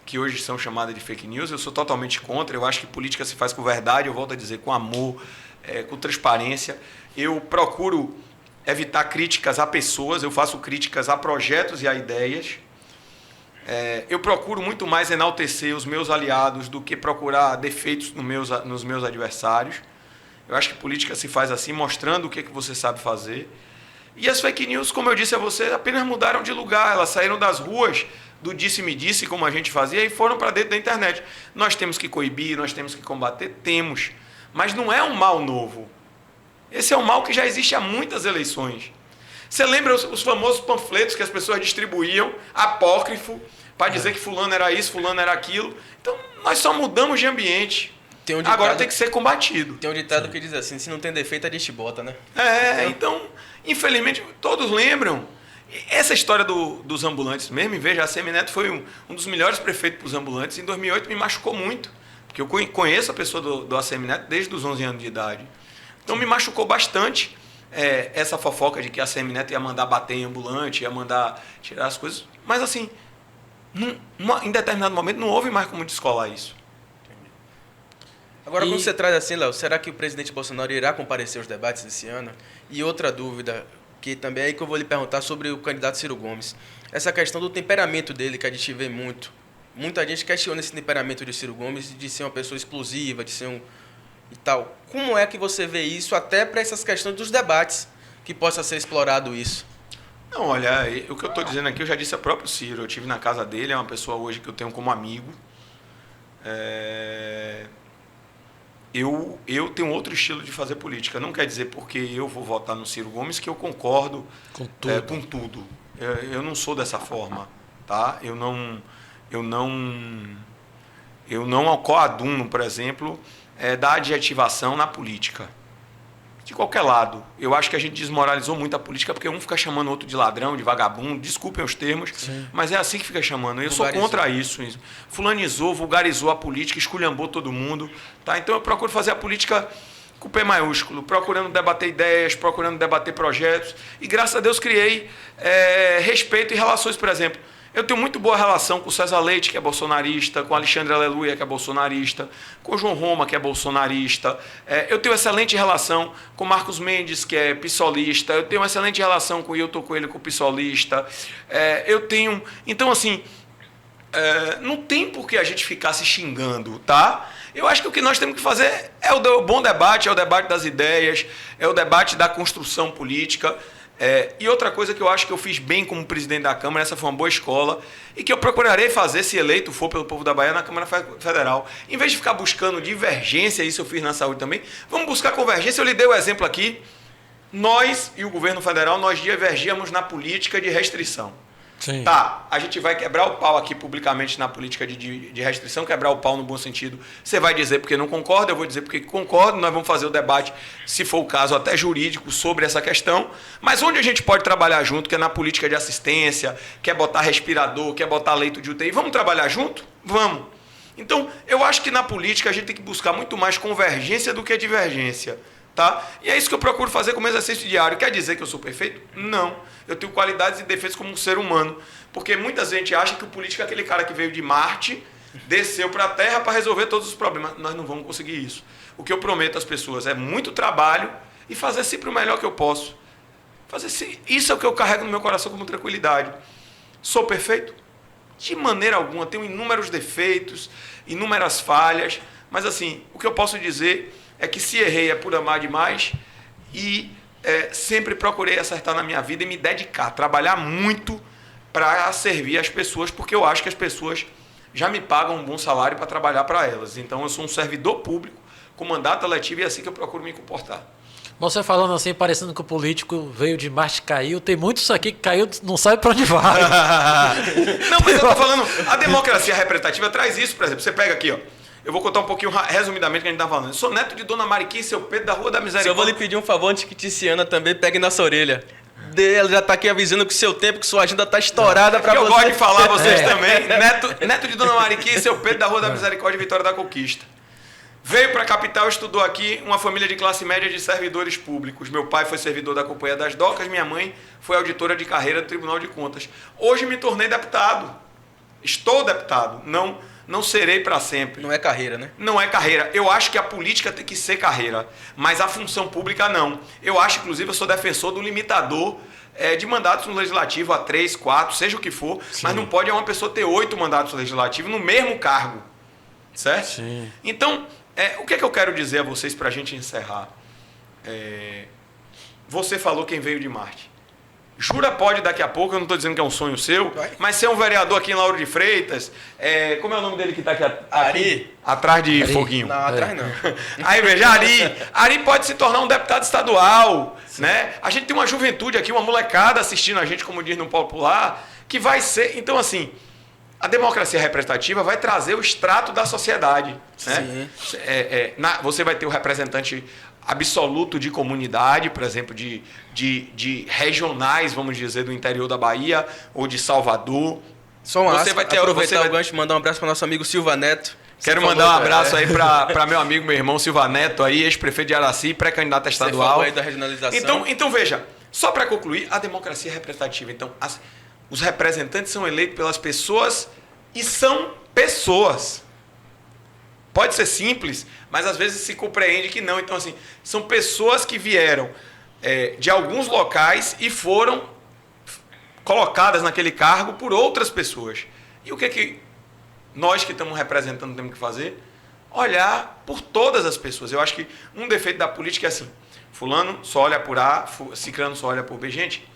que hoje são chamadas de fake news, eu sou totalmente contra. Eu acho que política se faz com verdade, eu volto a dizer, com amor, com transparência. Eu procuro evitar críticas a pessoas, eu faço críticas a projetos e a ideias. Eu procuro muito mais enaltecer os meus aliados do que procurar defeitos nos meus adversários. Eu acho que política se faz assim, mostrando o que você sabe fazer. E as fake news, como eu disse a você, apenas mudaram de lugar. Elas saíram das ruas do disse-me-disse, como a gente fazia, e foram para dentro da internet. Nós temos que coibir, nós temos que combater? Temos. Mas não é um mal novo. Esse é um mal que já existe há muitas eleições. Você lembra os famosos panfletos que as pessoas distribuíam, apócrifo, para dizer que fulano era isso, fulano era aquilo? Então, nós só mudamos de ambiente. Agora tem que ser combatido. Tem um ditado que diz assim, se não tem defeito, a gente bota, né? Então, infelizmente, todos lembram. Essa história dos ambulantes mesmo, veja, a Semineto foi um dos melhores prefeitos para os ambulantes. Em 2008 me machucou muito, porque eu conheço a pessoa do Assemineto desde os 11 anos de idade. Então me machucou bastante essa fofoca de que a Semineto ia mandar bater em ambulante, ia mandar tirar as coisas. Mas assim, em determinado momento não houve mais como descolar isso. Agora, quando você traz assim, Léo, será que o presidente Bolsonaro irá comparecer aos debates esse ano? E outra dúvida, que também é aí que eu vou lhe perguntar sobre o candidato Ciro Gomes. Essa questão do temperamento dele, que a gente vê muito. Muita gente questiona esse temperamento de Ciro Gomes, de ser uma pessoa explosiva, de ser e tal. Como é que você vê isso até para essas questões dos debates, que possa ser explorado isso? Não, olha, o que eu estou dizendo aqui, eu já disse ao próprio Ciro, eu estive na casa dele, é uma pessoa hoje que eu tenho como amigo. Eu tenho outro estilo de fazer política. Não quer dizer porque eu vou votar no Ciro Gomes que eu concordo com tudo. Eu não sou dessa forma, tá? Eu não coaduno, por exemplo, da adjetivação na política. De qualquer lado. Eu acho que a gente desmoralizou muito a política porque um fica chamando o outro de ladrão, de vagabundo, desculpem os termos, sim, mas é assim que fica chamando. Eu sou contra isso. Fulanizou, vulgarizou a política, esculhambou todo mundo. Tá? Então eu procuro fazer a política com o P maiúsculo, procurando debater ideias, procurando debater projetos. E graças a Deus criei respeito e relações, por exemplo. Eu tenho muito boa relação com o César Leite, que é bolsonarista, com o Alexandre Aleluia, que é bolsonarista, com o João Roma, que é bolsonarista. Eu tenho excelente relação com o Marcos Mendes, que é pissolista. Eu tenho excelente relação com o Hilton Coelho, que é pissolista. Então, assim, não tem por que a gente ficar se xingando, tá? Eu acho que o que nós temos que fazer é o bom debate, é o debate das ideias, é o debate da construção política. E outra coisa que eu acho que eu fiz bem como presidente da Câmara, essa foi uma boa escola, e que eu procurarei fazer, se eleito for pelo povo da Bahia, na Câmara Federal. Em vez de ficar buscando divergência, isso eu fiz na saúde também, vamos buscar convergência. Eu lhe dei o exemplo aqui, nós e o governo federal, nós divergíamos na política de restrição. Sim. Tá, a gente vai quebrar o pau aqui publicamente na política de restrição, quebrar o pau no bom sentido. Você vai dizer porque não concorda, eu vou dizer porque concordo, nós vamos fazer o debate, se for o caso, até jurídico, sobre essa questão. Mas onde a gente pode trabalhar junto, que é na política de assistência, quer botar respirador, quer botar leito de UTI, vamos trabalhar junto? Vamos. Então, eu acho que na política a gente tem que buscar muito mais convergência do que divergência. Tá? E é isso que eu procuro fazer como exercício diário. Quer dizer que eu sou perfeito? Não. Eu tenho qualidades e defeitos como um ser humano. Porque muita gente acha que o político é aquele cara que veio de Marte, desceu para a Terra para resolver todos os problemas. Nós não vamos conseguir isso. O que eu prometo às pessoas é muito trabalho e fazer sempre o melhor que eu posso. Isso é o que eu carrego no meu coração como tranquilidade. Sou perfeito? De maneira alguma. Tenho inúmeros defeitos, inúmeras falhas. Mas assim, o que eu posso dizer é que se errei é por amar demais e sempre procurei acertar na minha vida e me dedicar, trabalhar muito para servir as pessoas, porque eu acho que as pessoas já me pagam um bom salário para trabalhar para elas. Então eu sou um servidor público com mandato eletivo e é assim que eu procuro me comportar. Você falando assim, parecendo que o político veio de Marte e caiu, tem muitos aqui que caiu, não sabe para onde vai. Não, mas eu estou falando, a democracia representativa traz isso, por exemplo, você pega aqui, ó. Eu vou contar um pouquinho, resumidamente, o que a gente está falando. Eu sou neto de Dona Mariquinha e seu Pedro da Rua da Misericórdia. Se eu vou lhe pedir um favor antes que Tiziana também pegue nossa orelha. Ela já está aqui avisando que o seu tempo, que sua agenda está estourada para você. Eu gosto de falar vocês também. Neto de Dona Mariquinha e seu Pedro da Rua da Misericórdia e Vitória da Conquista. Veio para a capital, estudou aqui, uma família de classe média de servidores públicos. Meu pai foi servidor da Companhia das Docas, minha mãe foi auditora de carreira do Tribunal de Contas. Hoje me tornei deputado. Estou deputado. Não serei para sempre. Não é carreira, né? Não é carreira. Eu acho que a política tem que ser carreira, mas a função pública não. Eu acho, inclusive, eu sou defensor do limitador de mandatos no legislativo a 3, 4, seja o que for, sim, mas não pode uma pessoa ter 8 mandatos legislativos no mesmo cargo. Certo? Sim. Então, o que é que eu quero dizer a vocês para a gente encerrar? Você falou quem veio de Marte. Jura pode daqui a pouco, eu não estou dizendo que é um sonho seu, mas ser um vereador aqui em Lauro de Freitas, como é o nome dele que está aqui? Ari. Atrás de Ari. Foguinho. Não, atrás não. Aí veja, Ari pode se tornar um deputado estadual, né? A gente tem uma juventude aqui, uma molecada assistindo a gente, como diz no popular, que vai ser... Então, assim, a democracia representativa vai trazer o extrato da sociedade. Né? Você vai ter o representante absoluto de comunidade, por exemplo, de regionais, vamos dizer, do interior da Bahia ou de Salvador. Só um aspa, aproveitar o gancho e mandar um abraço para nosso amigo Silva Neto. Quero mandar um abraço aí para meu amigo, meu irmão Silva Neto, aí, ex-prefeito de Araci, pré-candidato a estadual. Você falou aí da regionalização. Então veja, só para concluir, a democracia representativa. Então, os representantes são eleitos pelas pessoas e são pessoas. Pode ser simples, mas às vezes se compreende que não. Então, assim, são pessoas que vieram de alguns locais e foram colocadas naquele cargo por outras pessoas. E o que nós que estamos representando temos que fazer? Olhar por todas as pessoas. Eu acho que um defeito da política é assim, fulano só olha por A, ciclano só olha por B. Gente,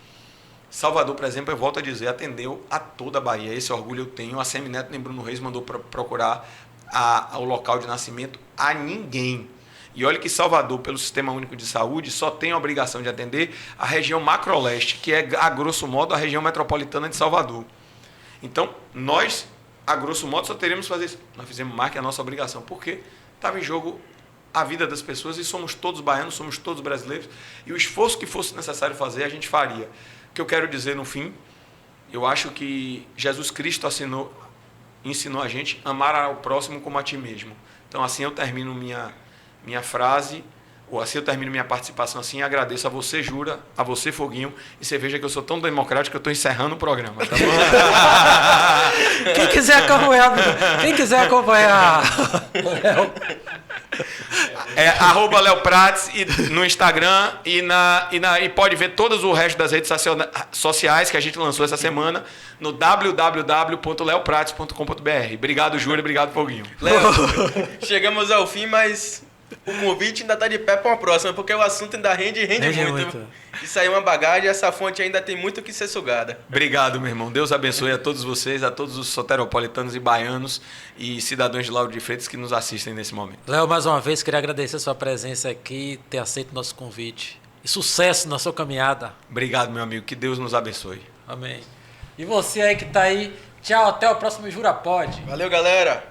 Salvador, por exemplo, eu volto a dizer, atendeu a toda a Bahia. Esse orgulho eu tenho. A Semineto nem Bruno Reis mandou procurar o local de nascimento a ninguém. E olha que Salvador, pelo Sistema Único de Saúde, só tem a obrigação de atender a região macroleste, que é, a grosso modo, a região metropolitana de Salvador. Então, nós, a grosso modo, só teríamos que fazer isso. Nós fizemos mais que a nossa obrigação, porque estava em jogo a vida das pessoas e somos todos baianos, somos todos brasileiros, e o esforço que fosse necessário fazer, a gente faria. O que eu quero dizer, no fim, eu acho que Jesus Cristo ensinou a gente a amar ao próximo como a ti mesmo. Então, assim eu termino minha frase, ou assim eu termino minha participação assim, e agradeço a você, Jura, a você, Foguinho, e você veja que eu sou tão democrático que eu estou encerrando o programa. Tá bom? Quem quiser acompanhar @LeoPrates no Instagram e pode ver todos o resto das redes sociais que a gente lançou essa semana no www.leoprates.com.br. Obrigado, Júlio, obrigado, Foguinho. Léo, chegamos ao fim, mas o convite ainda está de pé para uma próxima, porque o assunto ainda rende muito. Isso aí é uma bagagem, essa fonte ainda tem muito que ser sugada. Obrigado, meu irmão. Deus abençoe a todos vocês, a todos os soteropolitanos e baianos e cidadãos de Lauro de Freitas que nos assistem nesse momento. Léo, mais uma vez, queria agradecer a sua presença aqui, ter aceito o nosso convite. E sucesso na sua caminhada. Obrigado, meu amigo. Que Deus nos abençoe. Amém. E você aí que tá aí, tchau, até o próximo Jura Pod. Valeu, galera!